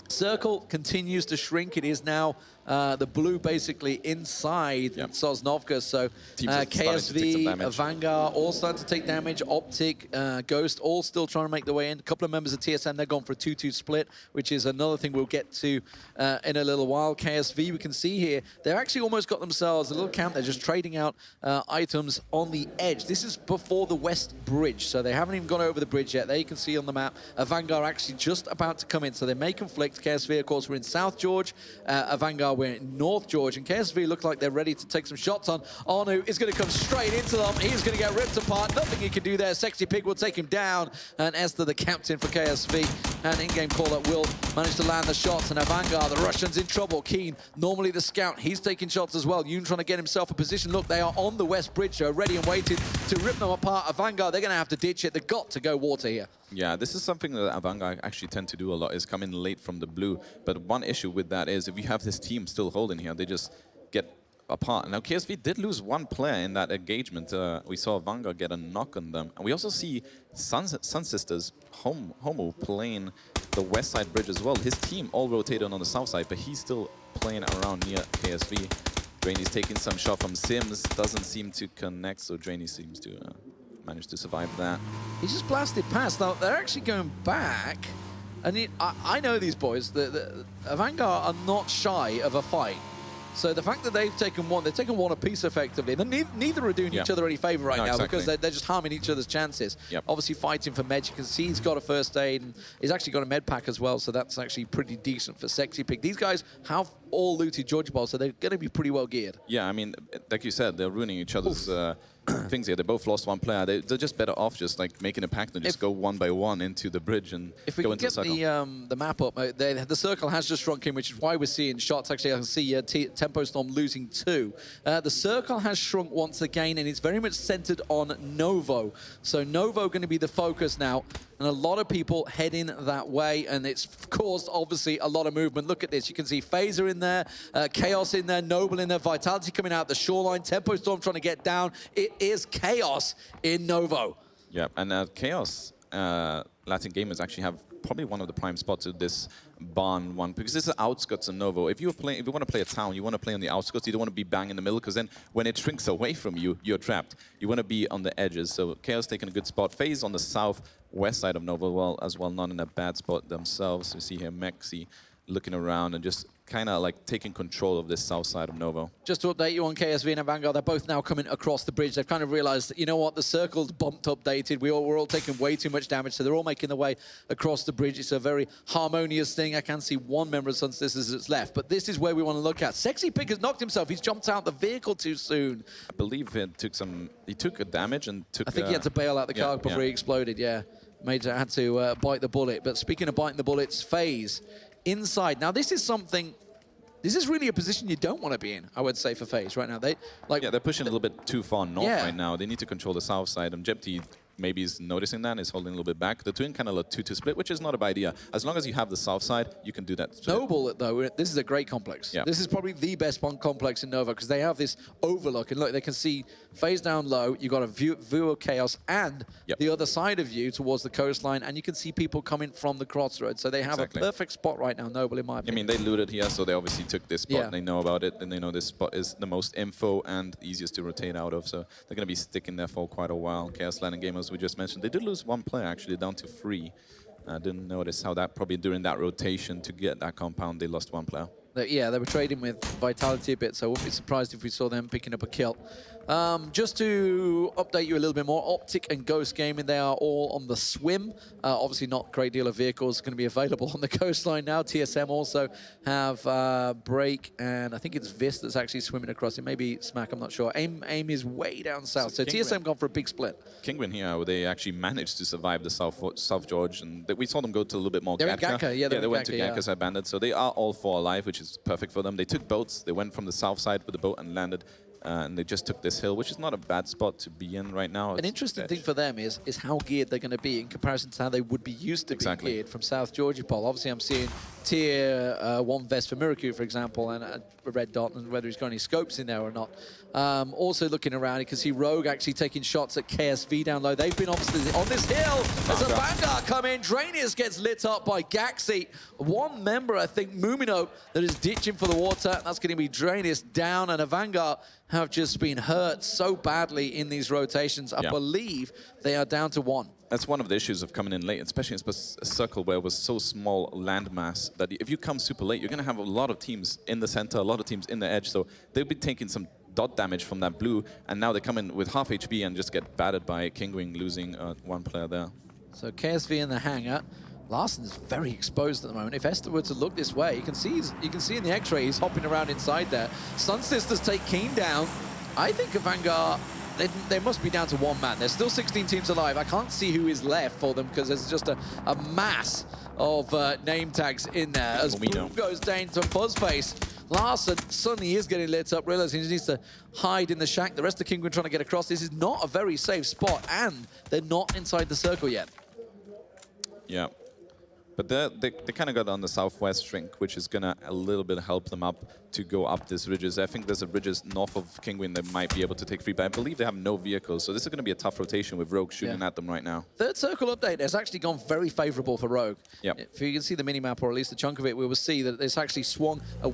Circle continues to shrink. It is now the blue basically inside Sosnovka. So KSV, Vanguard all starting to take damage. Optic, Ghost all still trying to make their way in. A couple of members of TSM, they're gone for a 2-2 split, which is another thing we'll get to in a little while. KSV, we can see here, they've actually almost got themselves a little camp. They're just trading out items on the edge. This is before the west bridge, so they haven't even gone over the bridge yet. There you can see on the map, Vanguard actually just about to come in, so they may conflict. KSV, of course, we're in South George. Vanguard we're in North George, and KSV look like they're ready to take some shots on. Arnu is going to come straight into them. He's going to get ripped apart. Nothing he can do there. Sexy Pig will take him down, and Esther, the captain for KSV, and in-game caller will manage to land the shots, and Avangar, the Russians, in trouble. Keen, normally the scout, he's taking shots as well. Yoon trying to get himself a position. Look, they are on the West Bridge, so ready and waiting to rip them apart. Avangar, they're going to have to ditch it. They've got to go water here. Yeah, this is something that Avangar actually tend to do a lot, is come in late from the blue. But one issue with that is if you have this team still holding here, they just get apart. Now, KSV did lose one player in that engagement. We saw Avangar get a knock on them. And we also see Sun Sisters, Homo, playing the west side bridge as well. His team all rotated on the south side, but he's still playing around near KSV. Drainy's taking some shot from Sims, doesn't seem to connect, so Drainy seems to manage to survive that. He's just blasted past. Now, they're actually going back. And I know these boys. The Avangar are not shy of a fight. So the fact that they've taken one apiece effectively, and neither are doing each other any favor right now because they're just harming each other's chances. Obviously fighting for med, you can see he's got a first aid, and he's actually got a med pack as well, so that's actually pretty decent for Sexy Pig. These guys have all looted Georgia Ball, so they're going to be pretty well geared. Yeah, I mean, like you said, they're ruining each other's things here. They both lost one player. They're just better off just like making a pact and just go one by one into the bridge and go into the circle. If we get the map up, the circle has just shrunk in, which is why we're seeing shots. Actually, I can see Tempo Storm losing 2. The circle has shrunk once again, and it's very much centered on Novo. So Novo going to be the focus now, and a lot of people heading that way, and it's caused, obviously, a lot of movement. Look at this. You can see Phaser in there, Chaos in there, Noble in there, Vitality coming out the shoreline, Tempo Storm trying to get down. It is chaos in Novo. Yeah, and Chaos, Latin Gamers actually have probably one of the prime spots of this barn one, because this is the outskirts of Novo. If you want to play a town, you want to play on the outskirts. You don't want to be bang in the middle, because then when it shrinks away from you, you're trapped. You want to be on the edges. So Chaos taking a good spot. FaZe on the southwest side of Novo as well, not in a bad spot themselves. We see here Mexi looking around and just kind of like taking control of this south side of Novo. Just to update you on KSV and Avangar, they're both now coming across the bridge. They've kind of realized that, you know what, the circle's bumped, updated. We're all taking way too much damage, so they're all making their way across the bridge. It's a very harmonious thing. I can see one member of Sun Sisters that's left, but this is where we want to look at. Sexy Pig has knocked himself. He's jumped out the vehicle too soon. I believe he took a damage and took... I think he had to bail out the car before he exploded, had to bite the bullet. But speaking of biting the bullets, FaZe inside. Now, this is really a position you don't want to be in, I would say, for FaZe right now. They're pushing a little bit too far north right now. They need to control the south side. And Jepti maybe is noticing that and is holding a little bit back. They're doing kind of a 2-2 split, which is not a bad idea. As long as you have the south side, you can do that split. Noble, though, this is a great complex. This is probably the best complex in Nova, because they have this overlook. And look, they can see FaZe down low. You've got a view of Chaos and the other side of you towards the coastline. And you can see people coming from the crossroads. So they have a perfect spot right now, Noble, in my opinion. I mean, they looted here, so they obviously took this spot. And they know about it. And they know this spot is the most info and easiest to rotate out of. So they're going to be sticking there for quite a while. Chaos Latin Gamers, we just mentioned, they did lose one player, actually, down to 3. I didn't notice how that probably during that rotation to get that compound, they lost one player. They were trading with Vitality a bit, so I wouldn't be surprised if we saw them picking up a kill. Just to update you a little bit more, Optic and Ghost Gaming, they are all on the swim. Obviously not a great deal of vehicles going to be available on the coastline now. TSM also have Break, and I think it's Vis that's actually swimming across it. Maybe Smack, I'm not sure. AIM is way down south, so TSM gone for a big split. Kingwin here, where they actually managed to survive the South George, and we saw them go to a little bit more They're Gatka. In Gatka. They went to Gatka side bandit, so they are all 4 alive, which is perfect for them. They took boats. They went from the south side with the boat and landed. And they just took this hill, which is not a bad spot to be in right now. An interesting thing for them is how geared they're going to be in comparison to how they would be used to being geared from South Georgia Pole. Obviously, I'm seeing tier 1 vest for Miraku, for example, and a red dot, and whether he's got any scopes in there or not. Also looking around, you can see Rogue actually taking shots at KSV down low. They've been obviously on this hill. There's a Vanguard come in. Drainius gets lit up by Gaxi. One member, I think, Mumino, that is ditching for the water. That's going to be Drainius down, and a Vanguard have just been hurt so badly in these rotations. I believe they are down to 1. That's one of the issues of coming in late, especially in a circle where it was so small landmass that if you come super late, you're going to have a lot of teams in the center, a lot of teams in the edge. So they'll be taking some dot damage from that blue, and now they come in with half HP and just get battered by Kingwing, losing 1 player there. So KSV in the hangar. Larsen's very exposed at the moment. If Esther were to look this way, you can see in the X-ray he's hopping around inside there. Sun Sisters take Keen down. I think of Vanguard, they must be down to one man. There's still 16 teams alive. I can't see who is left for them because there's just a mass of name tags in there. As Bloom goes down to Fuzzface. Larsen suddenly is getting lit up, realizing he needs to hide in the shack. The rest of Kinguin trying to get across. This is not a very safe spot, and they're not inside the circle yet. Yeah. But they kind of got on the southwest shrink, which is going to a little bit help them up to go up these ridges. I think there's a ridges north of Kinguin that might be able to take free, but I believe they have no vehicles, so this is going to be a tough rotation with Rogue shooting at them right now. Third circle update has actually gone very favorable for Rogue. Yep. If you can see the minimap, or at least a chunk of it, we will see that it's actually swung a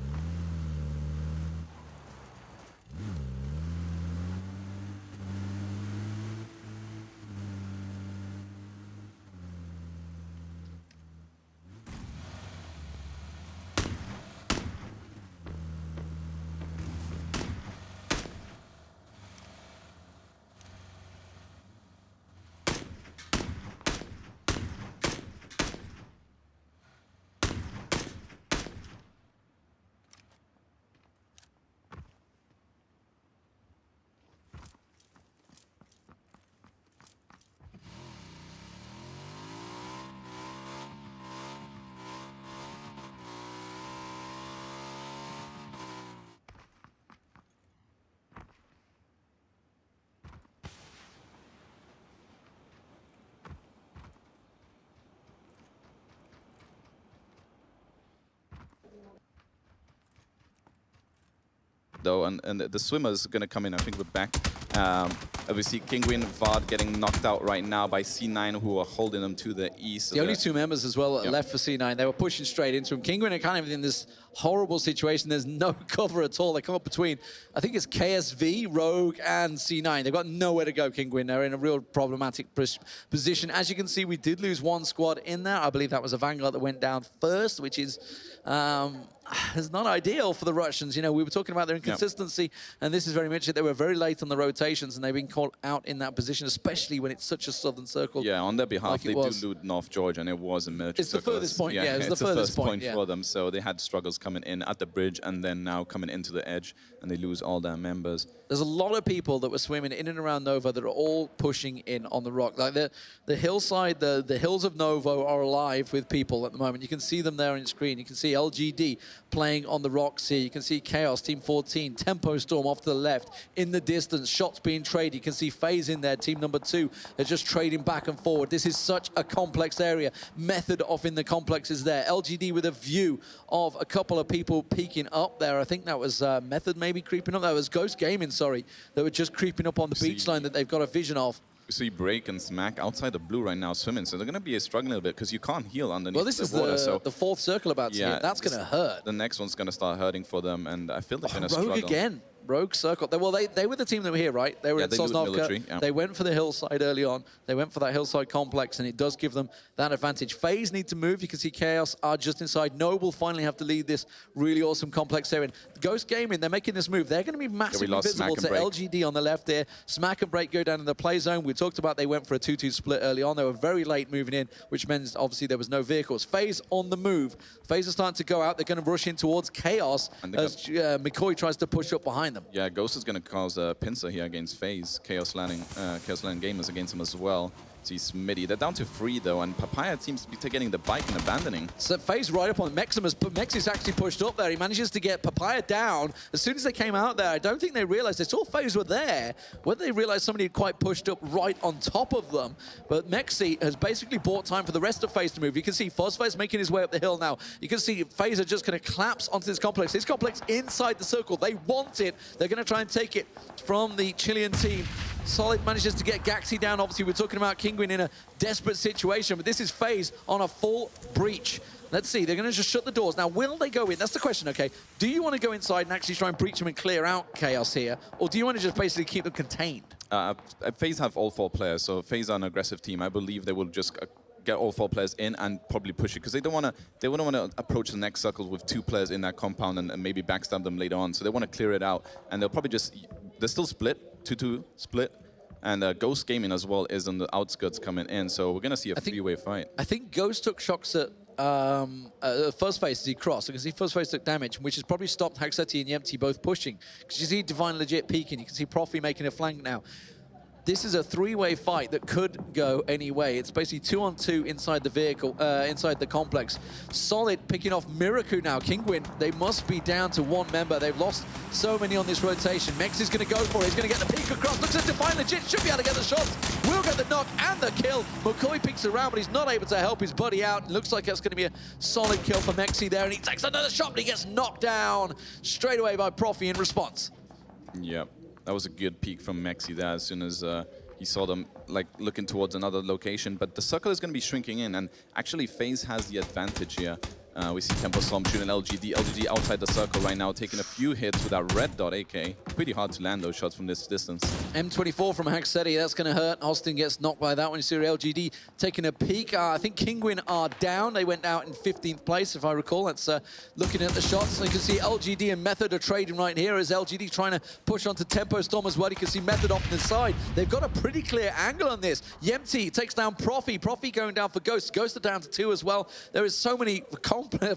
though, and the swimmers are going to come in. I think we're back. Obviously, Kinguin, VoD getting knocked out right now by C9, who are holding them to the east. The only two members as well that left for C9. They were pushing straight into him. Kinguin are kind of in this horrible situation. There's no cover at all. They come up between, I think it's KSV, Rogue, and C9. They've got nowhere to go, Kinguin. They're in a real problematic position. As you can see, we did lose one squad in there. I believe that was a Vanguard that went down first, which is not ideal for the Russians. You know, we were talking about their inconsistency, and this is very much it. They were very late on the rotations, and they've been caught out in that position, especially when it's such a southern circle. Yeah, on their behalf, like they do loot North Georgia, and it was a military It's the circle. furthest point, yeah, it's the furthest point for them, so they had struggles coming in at the bridge, and then now coming into the edge, and they lose all their members. There's a lot of people that were swimming in and around Nova that are all pushing in on the rock. Like the hillside, the hills of Nova are alive with people at the moment. You can see them there on your screen. You can see LGD playing on the rocks here. You can see Chaos, Team 14, Tempo Storm off to the left. In the distance, shots being traded. You can see FaZe in there, Team number 2. They're just trading back and forward. This is such a complex area. Method off in the complex is there. LGD with a view of a couple of people peeking up there. I think that was Method maybe creeping up. That was Ghost Gaming, sorry. They were just creeping up on the beach line that they've got a vision of. You see Break and Smack outside the blue right now swimming, so they're going to be struggling a little bit because you can't heal underneath the water. Well, this is the fourth circle about to hit. That's going to hurt. The next one's going to start hurting for them, and I feel they're going to struggle. Rogue again. Rogue circle. They were the team that were here, right? They were in Sosnovka. They went for the hillside early on. They went for that hillside complex, and it does give them that advantage. FaZe need to move. You can see Chaos are just inside. Noble finally have to lead this really awesome complex area. Ghost Gaming, they're making this move. They're going to be massively visible to LGD on the left here. Smack and Break go down in the play zone. We talked about they went for a 2-2 split early on. They were very late moving in, which means obviously there was no vehicles. FaZe on the move. FaZe are starting to go out. They're going to rush in towards Chaos as McCoy tries to push up behind them. Yeah, Ghost is going to cause a pincer here against FaZe. Chaos Landing Gamers against him as well. See Smitty. They're down to 3 though, and Papaya seems to be getting the bike and abandoning. So FaZe right up on Meximus, but Mexi's actually pushed up there. He manages to get Papaya down. As soon as they came out there, I don't think they realized, they saw FaZe were there. Whether they realized somebody had quite pushed up right on top of them. But Mexi has basically bought time for the rest of FaZe to move. You can see Fuzzface making his way up the hill now. You can see FaZe are just going to collapse onto this complex. This complex inside the circle. They want it. They're going to try and take it from the Chilean team. Solid manages to get Gaxi down. Obviously, we're talking about Kinguin in a desperate situation, but this is FaZe on a full breach. Let's see, they're going to just shut the doors. Now, will they go in? That's the question, okay? Do you want to go inside and actually try and breach them and clear out Chaos here? Or do you want to just basically keep them contained? FaZe have all 4 players, so FaZe are an aggressive team. I believe they will just get all 4 players in and probably push it, because they wouldn't want to approach the next circle with 2 players in that compound and maybe backstab them later on. So they want to clear it out, and they'll probably just, they're still split, 2-2 split. And Ghost Gaming as well is on the outskirts coming in. So we're going to see a three-way fight. I think Ghost took shots at first phase as he crossed. You can see first phase took damage, which has probably stopped Haxeti and Yempty both pushing. Because you see Divine legit peeking. You can see Profi making a flank now. This is a three-way fight that could go any way. It's basically 2-on-2 inside the vehicle, inside the complex. Solid picking off Miraku now. Kinguin, they must be down to one member. They've lost so many on this rotation. Mex is going to go for it. He's going to get the peek across. Looks at Divine legit. Should be able to get the shots. Will get the knock and the kill. McCoy peeks around, but he's not able to help his buddy out. Looks like that's going to be a solid kill for Mexi there. And he takes another shot, but he gets knocked down straight away by Profi in response. Yep. That was a good peek from Mexi there as soon as he saw them like looking towards another location. But the circle is going to be shrinking in, and actually FaZe has the advantage here. We see Tempo Storm shooting LGD. LGD outside the circle right now, taking a few hits with that red dot AK. Pretty hard to land those shots from this distance. M24 from Haxeti, that's going to hurt. Austin gets knocked by that one. You see LGD taking a peek. I think Kinguin are down. They went out in 15th place, if I recall. That's looking at the shots. So you can see LGD and Method are trading right here as LGD trying to push onto Tempo Storm as well. You can see Method off to the side. They've got a pretty clear angle on this. Yempty takes down Profi. Profi going down for Ghost. Ghost are down to 2 as well. There is so many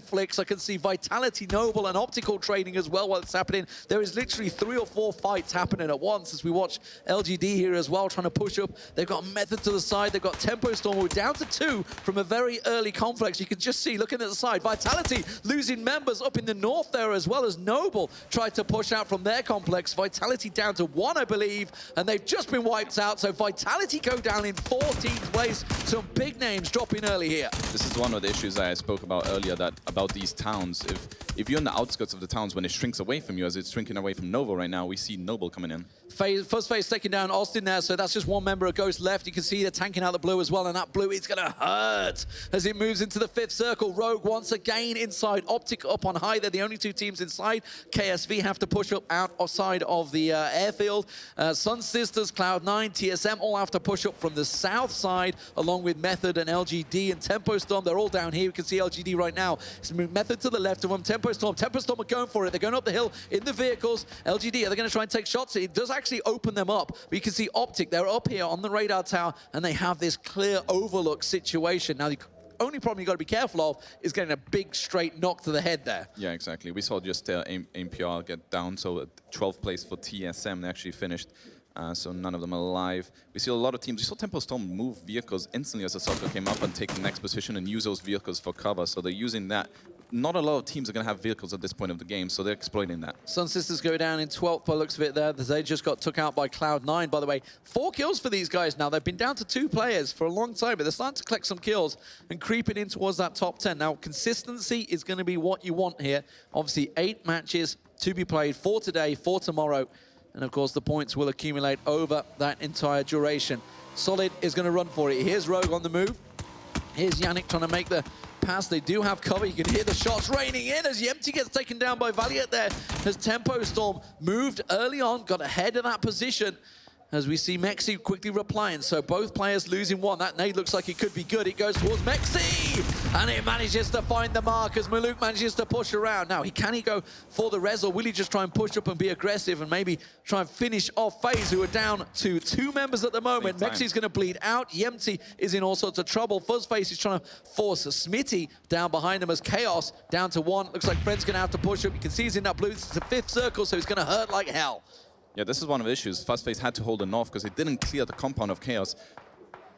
flicks. I can see Vitality, Noble, and Optical trading as well while it's happening. There is literally 3 or 4 fights happening at once as we watch LGD here as well, trying to push up. They've got Method to the side. They've got Tempo Storm. We're down to 2 from a very early complex. You can just see, looking at the side, Vitality losing members up in the north there as well as Noble tried to push out from their complex. Vitality down to 1, I believe, and they've just been wiped out. So Vitality go down in 14th place. Some big names dropping early here. This is one of the issues I spoke about earlier, about these towns. If you're in the outskirts of the towns, when it shrinks away from you, as it's shrinking away from Noble right now, we see Noble coming in. First phase taking down Austin there, so that's just one member of Ghost left. You can see they're tanking out the blue as well, and that blue is going to hurt as it moves into the 5th circle. Rogue once again inside, Optic up on high. They're the only 2 teams inside. KSV have to push up outside of the airfield. Sun Sisters, Cloud9, TSM all have to push up from the south side, along with Method and LGD and Tempo Storm. They're all down here. You can see LGD right now. It's Method to the left of them. Tempo Storm are going for it. They're going up the hill in the vehicles. LGD, are they going to try and take shots? It does actually open them up. But you can see Optic, they're up here on the radar tower, and they have this clear overlook situation. Now, the only problem you got to be careful of is getting a big straight knock to the head there. Yeah, exactly. We saw just AMPR get down, so 12th place for TSM. They actually finished. So none of them alive. We see a lot of teams. We saw Tempo Storm move vehicles instantly as the circle came up and take the next position and use those vehicles for cover. So they're using that. Not a lot of teams are going to have vehicles at this point of the game, so they're exploiting that. Sun Sisters go down in 12th by the looks of it there. They just got took out by Cloud9, by the way. 4 kills for these guys now. They've been down to 2 players for a long time, but they're starting to collect some kills and creeping in towards that top 10. Now, consistency is going to be what you want here. Obviously, 8 matches to be played, 4 today, 4 tomorrow. And of course, the points will accumulate over that entire duration. Solid is going to run for it. Here's Rogue on the move. Here's Yannick trying to make the pass. They do have cover. You can hear the shots raining in as Yempty gets taken down by Valiant there. As Tempo Storm moved early on, got ahead of that position. As we see Mexi quickly replying. So both players losing 1. That nade looks like it could be good. It goes towards Mexi! And it manages to find the mark as Maluk manages to push around. Now, can he go for the res, or will he just try and push up and be aggressive and maybe try and finish off FaZe, who are down to 2 members at the moment? Mexi's going to bleed out. Yempty is in all sorts of trouble. Fuzzface is trying to force Smitty down behind him as Chaos down to 1. Looks like Fred's going to have to push up. You can see he's in that blue. This is the 5th circle, so he's going to hurt like hell. Yeah, this is one of the issues. Fuzzface had to hold the north because they didn't clear the compound of Chaos.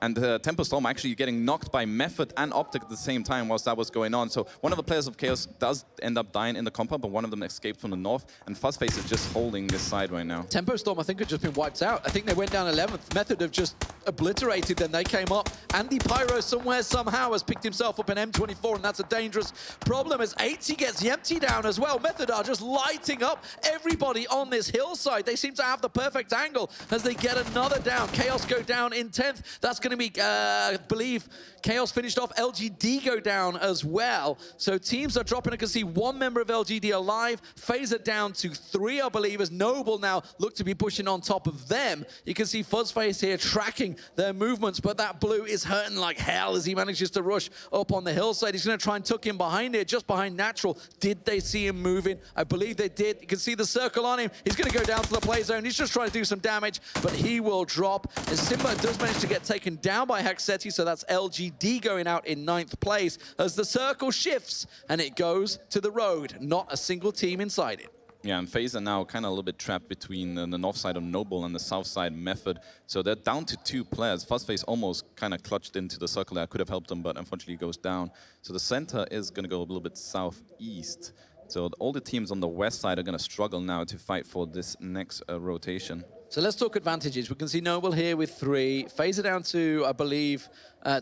And Tempo Storm actually getting knocked by Method and Optic at the same time whilst that was going on. So one of the players of Chaos does end up dying in the compound, but one of them escaped from the north. And Fuzzface is just holding this side right now. Tempo Storm, I think, have just been wiped out. I think they went down 11th. Method have just obliterated them. They came up. Andy Pyro somewhere, somehow, has picked himself up an M24, and that's a dangerous problem as 80 gets Yempty down as well. Method are just lighting up everybody on this hillside. They seem to have the perfect angle as they get another down. Chaos go down in 10th. That's going going to be, I believe, Chaos finished off. LGD go down as well. So teams are dropping. I can see one member of LGD alive. Phaser down to 3, I believe, as Noble now look to be pushing on top of them. You can see Fuzzface here tracking their movements, but that blue is hurting like hell as he manages to rush up on the hillside. He's going to try and tuck him behind it, just behind Natural. Did they see him moving? I believe they did. You can see the circle on him. He's going to go down to the play zone. He's just trying to do some damage, but he will drop. And Simba does manage to get taken down by Haxeti, so that's LGD going out in 9th place as the circle shifts and it goes to the road. Not a single team inside it. Yeah, and FaZe are now kind of a little bit trapped between the north side of Noble and the south side Method. So they're down to 2 players. Fuzzface almost kind of clutched into the circle that could have helped them, but unfortunately goes down. So the center is going to go a little bit southeast. So all the teams on the west side are going to struggle now to fight for this next rotation. So let's talk advantages. We can see Noble here with 3. Phaser down to, I believe,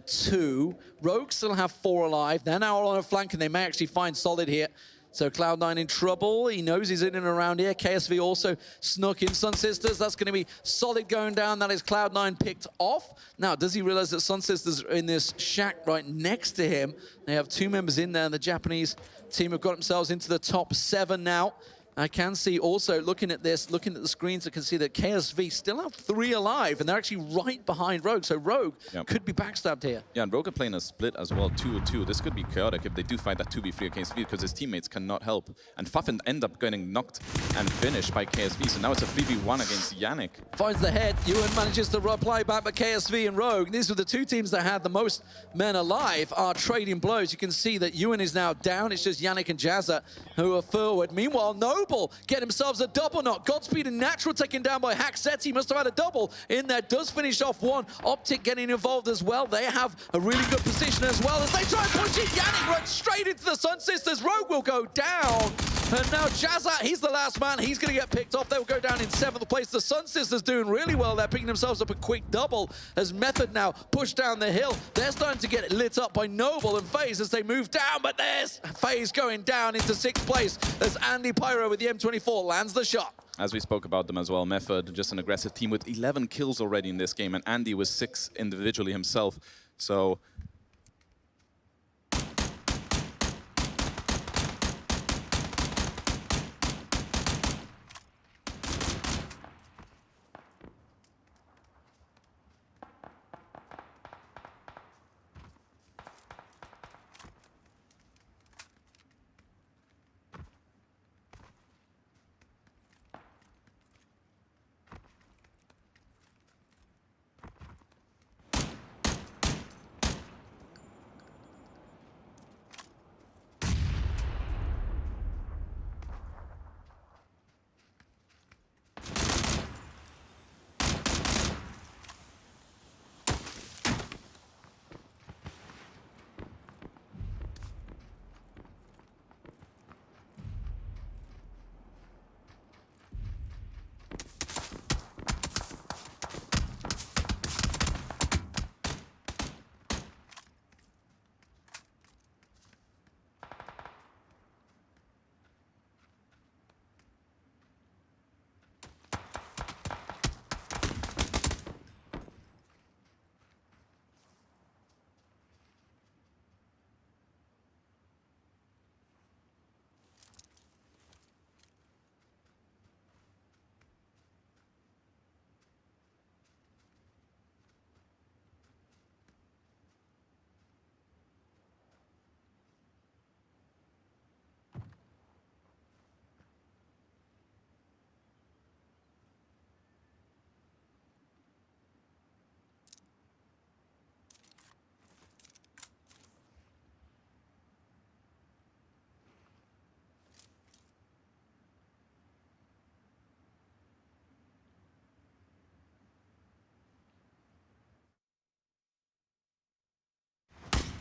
2. Rogue still have 4 alive. They're now all on a flank, and they may actually find Solid here. So Cloud9 in trouble. He knows he's in and around here. KSV also snuck in. Sun Sisters, that's going to be Solid going down. That is Cloud9 picked off. Now, does he realize that Sun Sisters are in this shack right next to him? They have 2 members in there, and the Japanese team have got themselves into the top 7 now. I can see also, looking at this, looking at the screens, I can see that KSV still have 3 alive, and they're actually right behind Rogue. So Rogue could be backstabbed here. Yeah, and Rogue are playing a split as well, 2-2. This could be chaotic if they do fight that 2v3 against V, because his teammates cannot help. And Fuffin end up getting knocked and finished by KSV, so now it's a 3v1 against Yannick. Finds the head, Ewan manages to reply back, but KSV and Rogue, these were the 2 teams that had the most men alive, are trading blows. You can see that Ewan is now down. It's just Yannick and Jazza who are forward. Meanwhile, Noble get themselves a double knock. Godspeed and Natural taken down by Haxeti. Must have had a double in there. Does finish off 1. Optic getting involved as well. They have a really good position as well as they try and push it. Yannick runs straight into the Sun Sisters. Rogue will go down. And now Jazza, he's the last man. He's going to get picked off. They will go down in 7th place. The Sun Sisters doing really well. They're picking themselves up a quick double as Method now push down the hill. They're starting to get lit up by Noble and FaZe as they move down, but there's FaZe going down into 6th place as Andy Pyro with the M24 lands the shot. As we spoke about them as well, Method, just an aggressive team with 11 kills already in this game, and Andy was 6 individually himself. So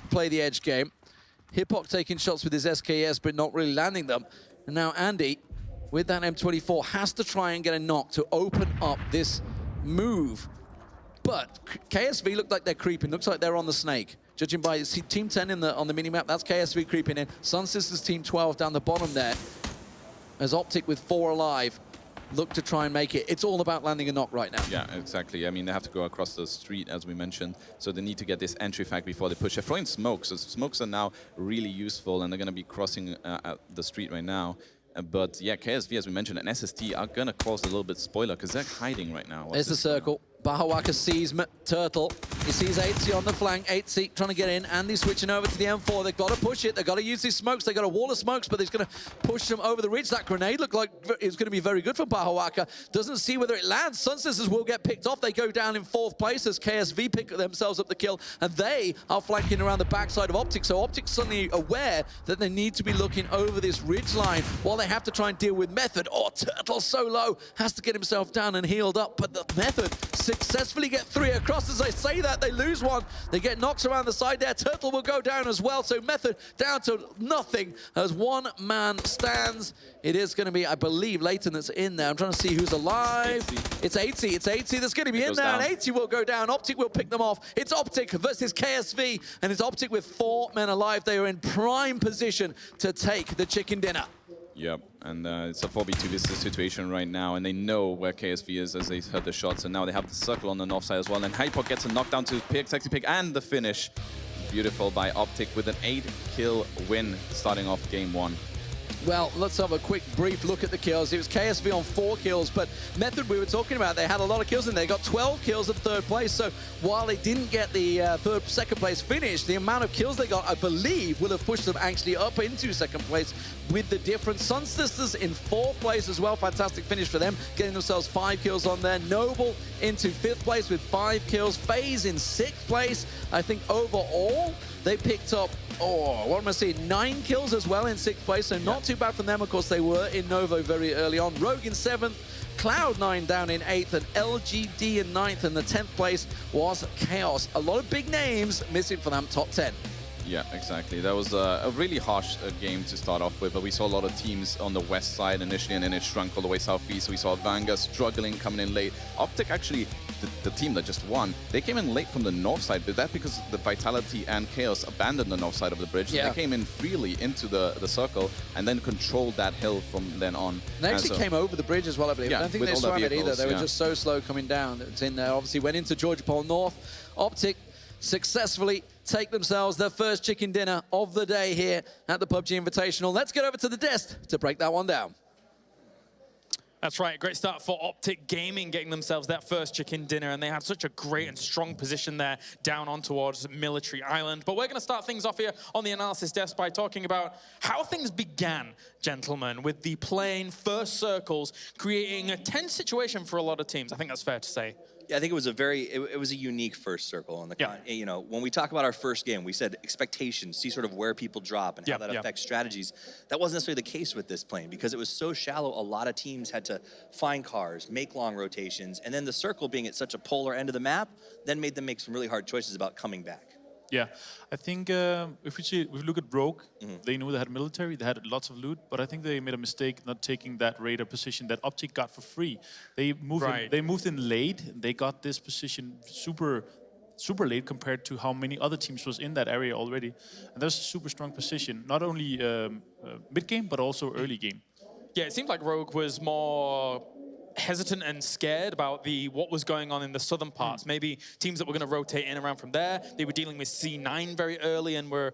play the edge game. Hip-Hop taking shots with his SKS, but not really landing them. And now Andy, with that M24, has to try and get a knock to open up this move. But KSV look like they're creeping. Looks like they're on the snake. Judging by Team 10 on the minimap, that's KSV creeping in. Sun Sisters Team 12 down the bottom there. As Optic with 4 alive. look to try and make it. It's all about landing a knock right now. Yeah, exactly. I mean, they have to go across the street, as we mentioned, so they need to get this entry frag before they push. They're throwing smokes, so smokes are now really useful, and they're going to be crossing the street right now. But yeah, KSV, as we mentioned, and SST are going to cause a little bit spoiler, because they're hiding right now. There's the circle. Bahawaka sees Turtle. He sees 8C on the flank. 8C trying to get in. Andy switching over to the M4. They've got to push it. They've got to use these smokes. They've got a wall of smokes, but he's going to push them over the ridge. That grenade looked like it's going to be very good for Bahawaka. Doesn't see whether it lands. Sunsisters will get picked off. They go down in 4th place as KSV pick themselves up the kill, and they are flanking around the backside of Optic. So Optic's suddenly aware that they need to be looking over this ridge line while they have to try and deal with Method. Oh, Turtle so low. Has to get himself down and healed up, but the Method successfully get 3 across. As I say that, they lose 1. They get knocks around the side there. Turtle will go down as well. So Method down to nothing as 1 man stands. It is going to be, I believe, Leighton that's in there. I'm trying to see who's alive. It's 8C. It's 8C that's going to be in there. And 8C will go down. Optic will pick them off. It's Optic versus KSV. And it's Optic with 4 men alive. They are in prime position to take the chicken dinner. Yep, and it's a 4v2 this situation right now, and they know where KSV is as they heard the shots, and now they have the circle on the north side as well, and Hypok gets a knockdown to Pig, Sexy Pig, and the finish. Beautiful by Optic with an 8-kill win starting off game 1. Well, let's have a quick brief look at the kills. It was KSV on 4 kills, but Method we were talking about, they had a lot of kills in there. They got 12 kills at 3rd place, so while they didn't get the 2nd place finish, the amount of kills they got, I believe, will have pushed them actually up into 2nd place with the difference. Sunsisters in 4th place as well. Fantastic finish for them, getting themselves 5 kills on there. Noble into 5th place with 5 kills. FaZe in 6th place. I think overall, they picked up, what am I saying, 9 kills as well in 6th place, so not too bad from them. Of course, they were in Novo very early on. Rogue in 7th, Cloud9 down in 8th, and LGD in 9th, and the 10th place was Chaos. A lot of big names missing for them top 10. Yeah, exactly. That was a really harsh game to start off with, but we saw a lot of teams on the west side initially, and then it shrunk all the way southeast. We saw Vanga struggling, coming in late. Optic actually, the team that just won, they came in late from the north side, but that's because the Vitality and Chaos abandoned the north side of the bridge. Yeah. They came in freely into the circle and then controlled that hill from then on. They actually came over the bridge as well, I believe. Yeah, I don't think they swam it either. They were just so slow coming down. It's in there. Obviously went into Georgia Pole North. Optic successfully take themselves their first chicken dinner of the day here at the PUBG Invitational. Let's get over to the desk to break that one down. That's right, great start for Optic Gaming, getting themselves that first chicken dinner, and they had such a great and strong position there down on towards Military Island. But we're going to start things off here on the analysis desk by talking about how things began, gentlemen, with the playing first circles, creating a tense situation for a lot of teams. I think that's fair to say. Yeah, I think it was it was a unique first circle on the you know, when we talk about our first game, we said expectations, see sort of where people drop and how that affects strategies. That wasn't necessarily the case with this plane because it was so shallow. A lot of teams had to find cars, make long rotations, and then the circle being at such a polar end of the map then made them make some really hard choices about coming back. Yeah, I think if we look at Rogue, they knew they had military, they had lots of loot, but I think they made a mistake not taking that radar position that Optic got for free. They moved in late. They got this position super late compared to how many other teams was in that area already. And that's a super strong position, not only mid game but also early game. Yeah, it seemed like Rogue was more hesitant and scared about what was going on in the southern parts. Maybe teams that were going to rotate in around from there. They were dealing with C9 very early and were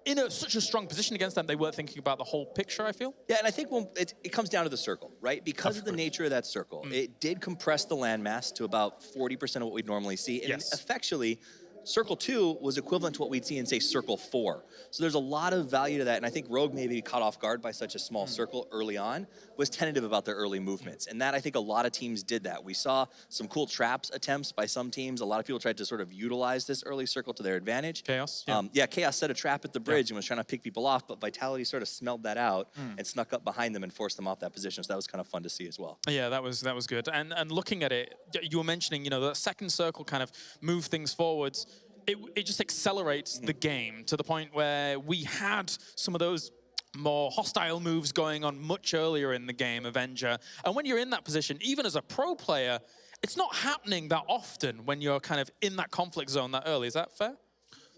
in such a strong position against them. They weren't thinking about the whole picture, I feel. Yeah, and I think it comes down to the circle, right? Because of the nature of that circle, it did compress the landmass to about 40% of what we'd normally see. And effectually, Circle 2 was equivalent to what we'd see in, say, Circle 4. So there's a lot of value to that, and I think Rogue maybe caught off guard by such a small circle early on, was tentative about their early movements. And that, I think a lot of teams did that. We saw some cool traps attempts by some teams. A lot of people tried to sort of utilize this early circle to their advantage. Chaos? Yeah, Chaos set a trap at the bridge and was trying to pick people off, but Vitality sort of smelled that out and snuck up behind them and forced them off that position. So that was kind of fun to see as well. Yeah, that was good. And looking at it, you were mentioning, you know, the second circle kind of moved things forwards. It just accelerates the game to the point where we had some of those more hostile moves going on much earlier in the game, Avenger. And when you're in that position, even as a pro player, it's not happening that often when you're kind of in that conflict zone that early. Is that fair?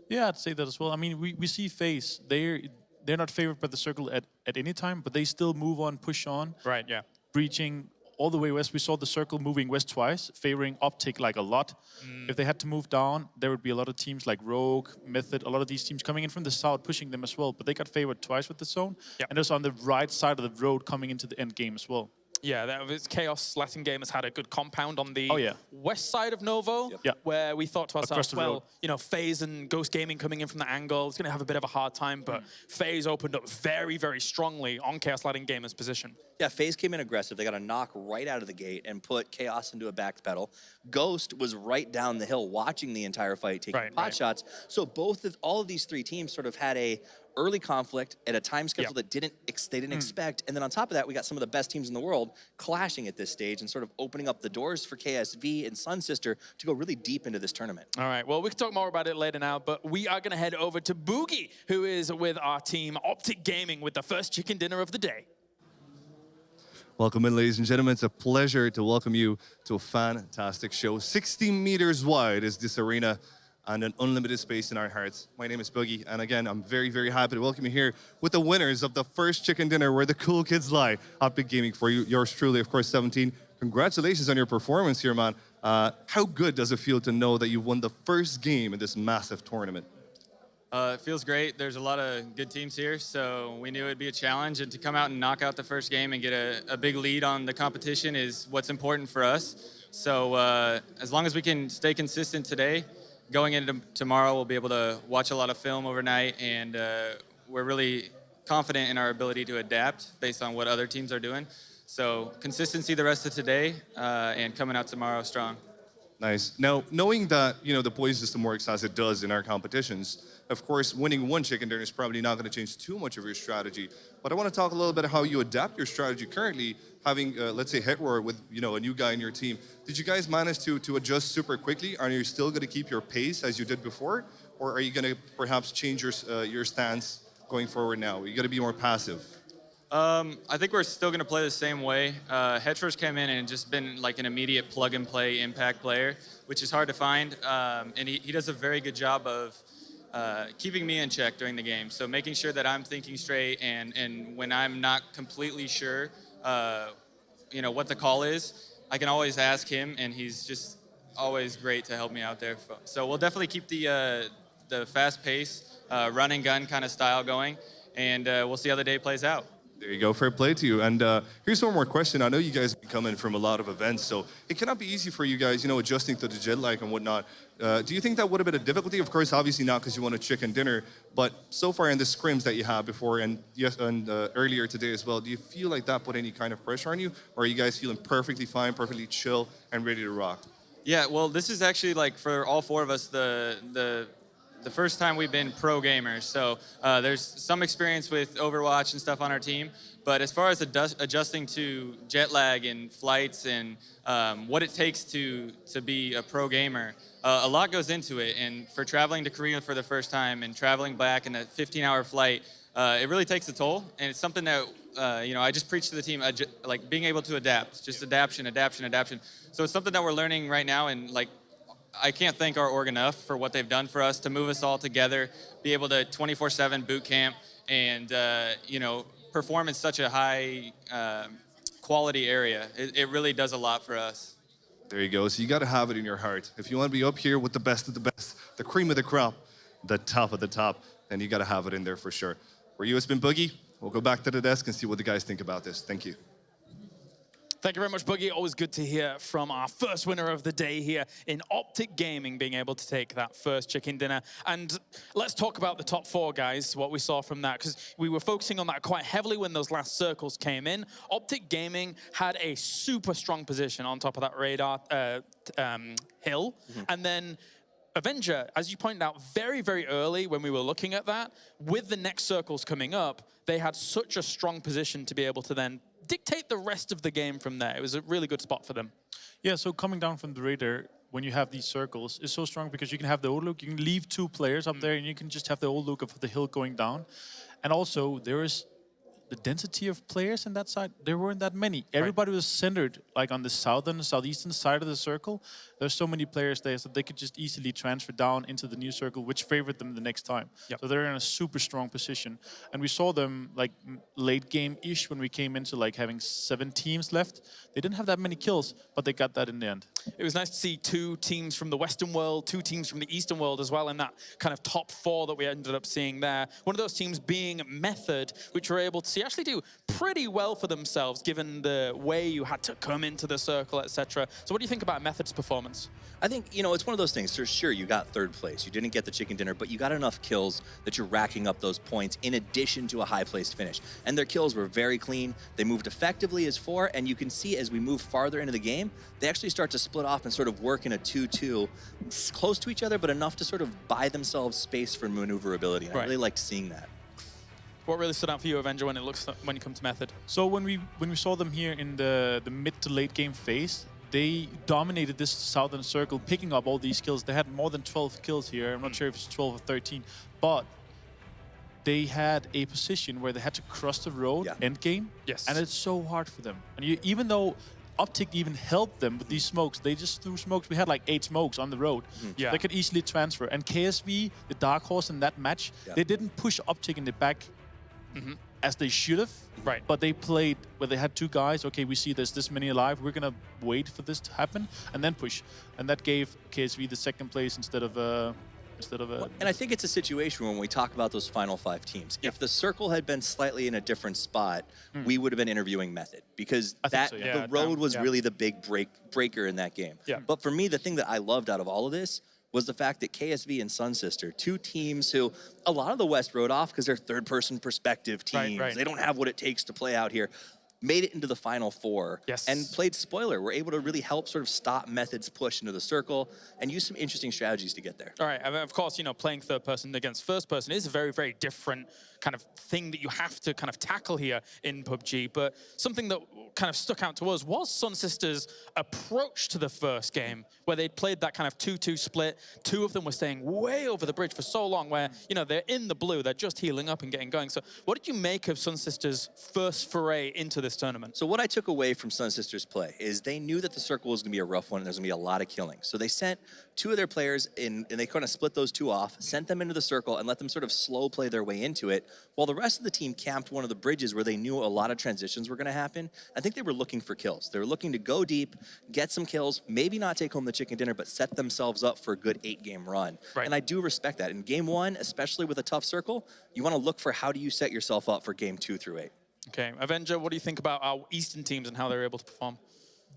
Yeah, I'd say that as well. I mean, we see FaZe. They're not favored by the circle at any time, but they still move on, push on. Right, yeah. Breaching all the way west, we saw the circle moving west twice, favoring Optic like a lot. If they had to move down, there would be a lot of teams like Rogue, Method, a lot of these teams coming in from the south, pushing them as well. But they got favored twice with the zone. Yep. And it was on the right side of the road coming into the end game as well. Yeah, that was Chaos Latin Gamers had a good compound on the west side of Novo, where we thought to ourselves, well, you know, FaZe and Ghost Gaming coming in from the angle, it's going to have a bit of a hard time, but FaZe opened up very, very strongly on Chaos Latin Gamers' position. Yeah, FaZe came in aggressive. They got a knock right out of the gate and put Chaos into a back pedal. Ghost was right down the hill watching the entire fight, taking pot shots. So all of these three teams sort of had a early conflict at a time schedule that they didn't expect. And then on top of that, we got some of the best teams in the world clashing at this stage and sort of opening up the doors for KSV and Sun Sister to go really deep into this tournament. All right, well, we can talk more about it later now, but we are going to head over to Boogie, who is with our team Optic Gaming with the first chicken dinner of the day. Welcome in, ladies and gentlemen. It's a pleasure to welcome you to a fantastic show. 60 meters wide is this arena, and an unlimited space in our hearts. My name is Boogie, and again, I'm very, very happy to welcome you here with the winners of the first chicken dinner where the cool kids lie. Optic Gaming for you, yours truly, of course, 17. Congratulations on your performance here, man. How good does it feel to know that you've won the first game in this massive tournament? It feels great. There's a lot of good teams here, so we knew it'd be a challenge, and to come out and knock out the first game and get a big lead on the competition is what's important for us. So as long as we can stay consistent today, going into tomorrow, we'll be able to watch a lot of film overnight, and we're really confident in our ability to adapt based on what other teams are doing. So consistency the rest of today, and coming out tomorrow strong. Nice. Now, knowing that, you know, the points system works as it does in our competitions, of course, winning one chicken dinner is probably not going to change too much of your strategy. But I want to talk a little bit about how you adapt your strategy currently, having, let's say, Hetroar with, you know, a new guy in your team. Did you guys manage to adjust super quickly? Are you still going to keep your pace as you did before? Or are you going to perhaps change your stance going forward now? Are you going to be more passive? I think we're still going to play the same way. Hetroar's came in and just been like an immediate plug-and-play impact player, which is hard to find. And he does a very good job of keeping me in check during the game. So making sure that I'm thinking straight, and when I'm not completely sure, you know, what the call is, I can always ask him, and he's just always great to help me out there. So we'll definitely keep the fast pace, run and gun kind of style going, and we'll see how the day plays out. There you go, fair play to you. And here's one more question. I know you guys have been coming from a lot of events, so it cannot be easy for you guys, you know, adjusting to the jet lag and whatnot. Do you think that would have been a difficulty? Of course, obviously not because you won a chicken dinner, but so far in the scrims that you had before and earlier today as well, do you feel like that put any kind of pressure on you? Or are you guys feeling perfectly fine, perfectly chill, and ready to rock? Yeah, well, this is actually, like, for all four of us, the first time we've been pro gamers. So there's some experience with Overwatch and stuff on our team. But as far as adjusting to jet lag and flights and what it takes to be a pro gamer, a lot goes into it. And for traveling to Korea for the first time and traveling back in a 15-hour flight, it really takes a toll. And it's something that, you know, I just preach to the team, like being able to adapt, just adaption. So it's something that we're learning right now, and like, I can't thank our org enough for what they've done for us to move us all together, be able to 24/7 boot camp, and you know, perform in such a high quality area. It really does a lot for us. There you go. So you got to have it in your heart. If you want to be up here with the best of the best, the cream of the crop, the top of the top, then you got to have it in there for sure. For you, it's been Boogie. We'll go back to the desk and see what the guys think about this. Thank you. Thank you very much, Boogie. Always good to hear from our first winner of the day here in Optic Gaming, being able to take that first chicken dinner. And let's talk about the top four, guys, what we saw from that, because we were focusing on that quite heavily when those last circles came in. Optic Gaming had a super strong position on top of that radar hill. And then Avenger, as you pointed out, very, very early when we were looking at that, with the next circles coming up, they had such a strong position to be able to then dictate the rest of the game from there. It was a really good spot for them. Yeah, so coming down from the radar, when you have these circles, is so strong because you can have the old look, you can leave two players up there, and you can just have the old look of the hill going down. And also, there's the density of players in that side, there weren't that many. Everybody was centered like on the southeastern side of the circle. There's so many players there, so they could just easily transfer down into the new circle, which favored them the next time. Yep. So they're in a super strong position. And we saw them like late game-ish when we came into like having 7 teams left. They didn't have that many kills, but they got that in the end. It was nice to see 2 teams from the Western world, 2 teams from the Eastern world as well in that kind of top 4 that we ended up seeing there. One of those teams being Method, which were able to actually do pretty well for themselves given the way you had to come into the circle, etc. So what do you think about Method's performance? I think, it's one of those things. So sure, you got 3rd place. You didn't get the chicken dinner, but you got enough kills that you're racking up those points in addition to a high-placed finish. And their kills were very clean. They moved effectively as 4, and you can see as we move farther into the game, they actually start to split off and sort of work in a 2-2, close to each other, but enough to sort of buy themselves space for maneuverability. And I really liked seeing that. What really stood out for you, Avenger, when you come to Method? So when we saw them here in the mid to late game phase, they dominated this southern circle, picking up all these kills. They had more than 12 kills here. I'm not sure if it's 12 or 13, but they had a position where they had to cross the road end game. Yes. And it's so hard for them. And even though Optic even helped them with these smokes, they just threw smokes. We had like 8 smokes on the road. Yeah. They could easily transfer. And KSV, the dark horse in that match, they didn't push Optic in the back as they should have. Right. But they played where they had 2 guys. Okay, we see there's this many alive. We're going to wait for this to happen and then push. And that gave KSV the 2nd place instead of and I think it's a situation when we talk about those final 5 teams. If the circle had been slightly in a different spot, we would have been interviewing Method because the road was really the big breaker in that game. Yeah. But for me, the thing that I loved out of all of this was the fact that KSV and Sun Sister, 2 teams who a lot of the West wrote off because they're 3rd-person perspective teams. Right. They don't have what it takes to play out here. Made it into the final 4 and played spoiler. We're able to really help sort of stop Method's push into the circle and use some interesting strategies to get there. All right, and of course, playing 3rd person against 1st person is a very, very different kind of thing that you have to kind of tackle here in PUBG. But something that kind of stuck out to us was Sun Sisters' approach to the first game, where they'd played that kind of 2-2 split. 2 of them were staying way over the bridge for so long, where, they're in the blue, they're just healing up and getting going. So what did you make of Sun Sisters' first foray into this tournament? So what I took away from Sun Sisters' play is they knew that the circle was going to be a rough one and there's going to be a lot of killing. So they sent 2 of their players in, and they kind of split those 2 off, sent them into the circle and let them sort of slow play their way into it, while the rest of the team camped one of the bridges where they knew a lot of transitions were going to happen. I think they were looking for kills. They were looking to go deep, get some kills, maybe not take home the chicken dinner, but set themselves up for a good 8-game run. Right. And I do respect that. In game 1, especially with a tough circle, you want to look for how do you set yourself up for game 2 through 8. Okay, Avenger, what do you think about our Eastern teams and how they're able to perform?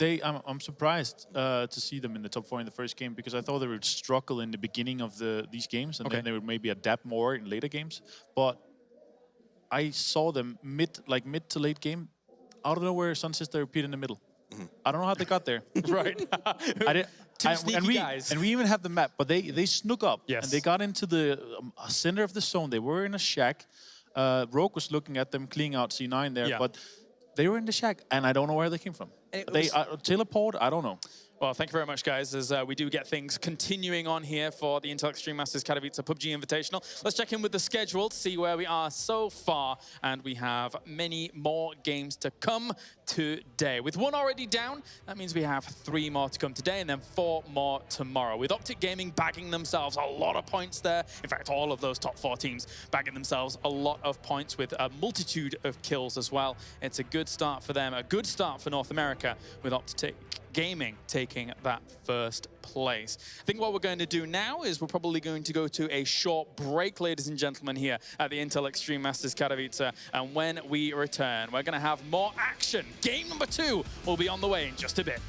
I'm surprised to see them in the top 4 in the first game because I thought they would struggle in the beginning of these games and then they would maybe adapt more in later games. But I saw them mid to late game, out of nowhere, Sun Sister appeared in the middle. I don't know how they got there. Right. And we even have the map, but they snuck up and they got into the center of the zone. They were in a shack. Rogue was looking at them, cleaning out C9 there, but they were in the shack, and I don't know where they came from. They teleport? I don't know. Well, thank you very much, guys, as we do get things continuing on here for the Intel Extreme Masters Katowice PUBG Invitational. Let's check in with the schedule, see where we are so far, and we have many more games to come today. With 1 already down, that means we have 3 more to come today, and then 4 more tomorrow. With Optic Gaming bagging themselves a lot of points there. In fact, all of those top 4 teams bagging themselves a lot of points with a multitude of kills as well. It's a good start for them, a good start for North America with Optic Gaming taking that 1st place. I think what we're going to do now is we're probably going to go to a short break, ladies and gentlemen, here at the Intel Extreme Masters Katowice. And when we return, we're going to have more action. Game number 2 will be on the way in just a bit.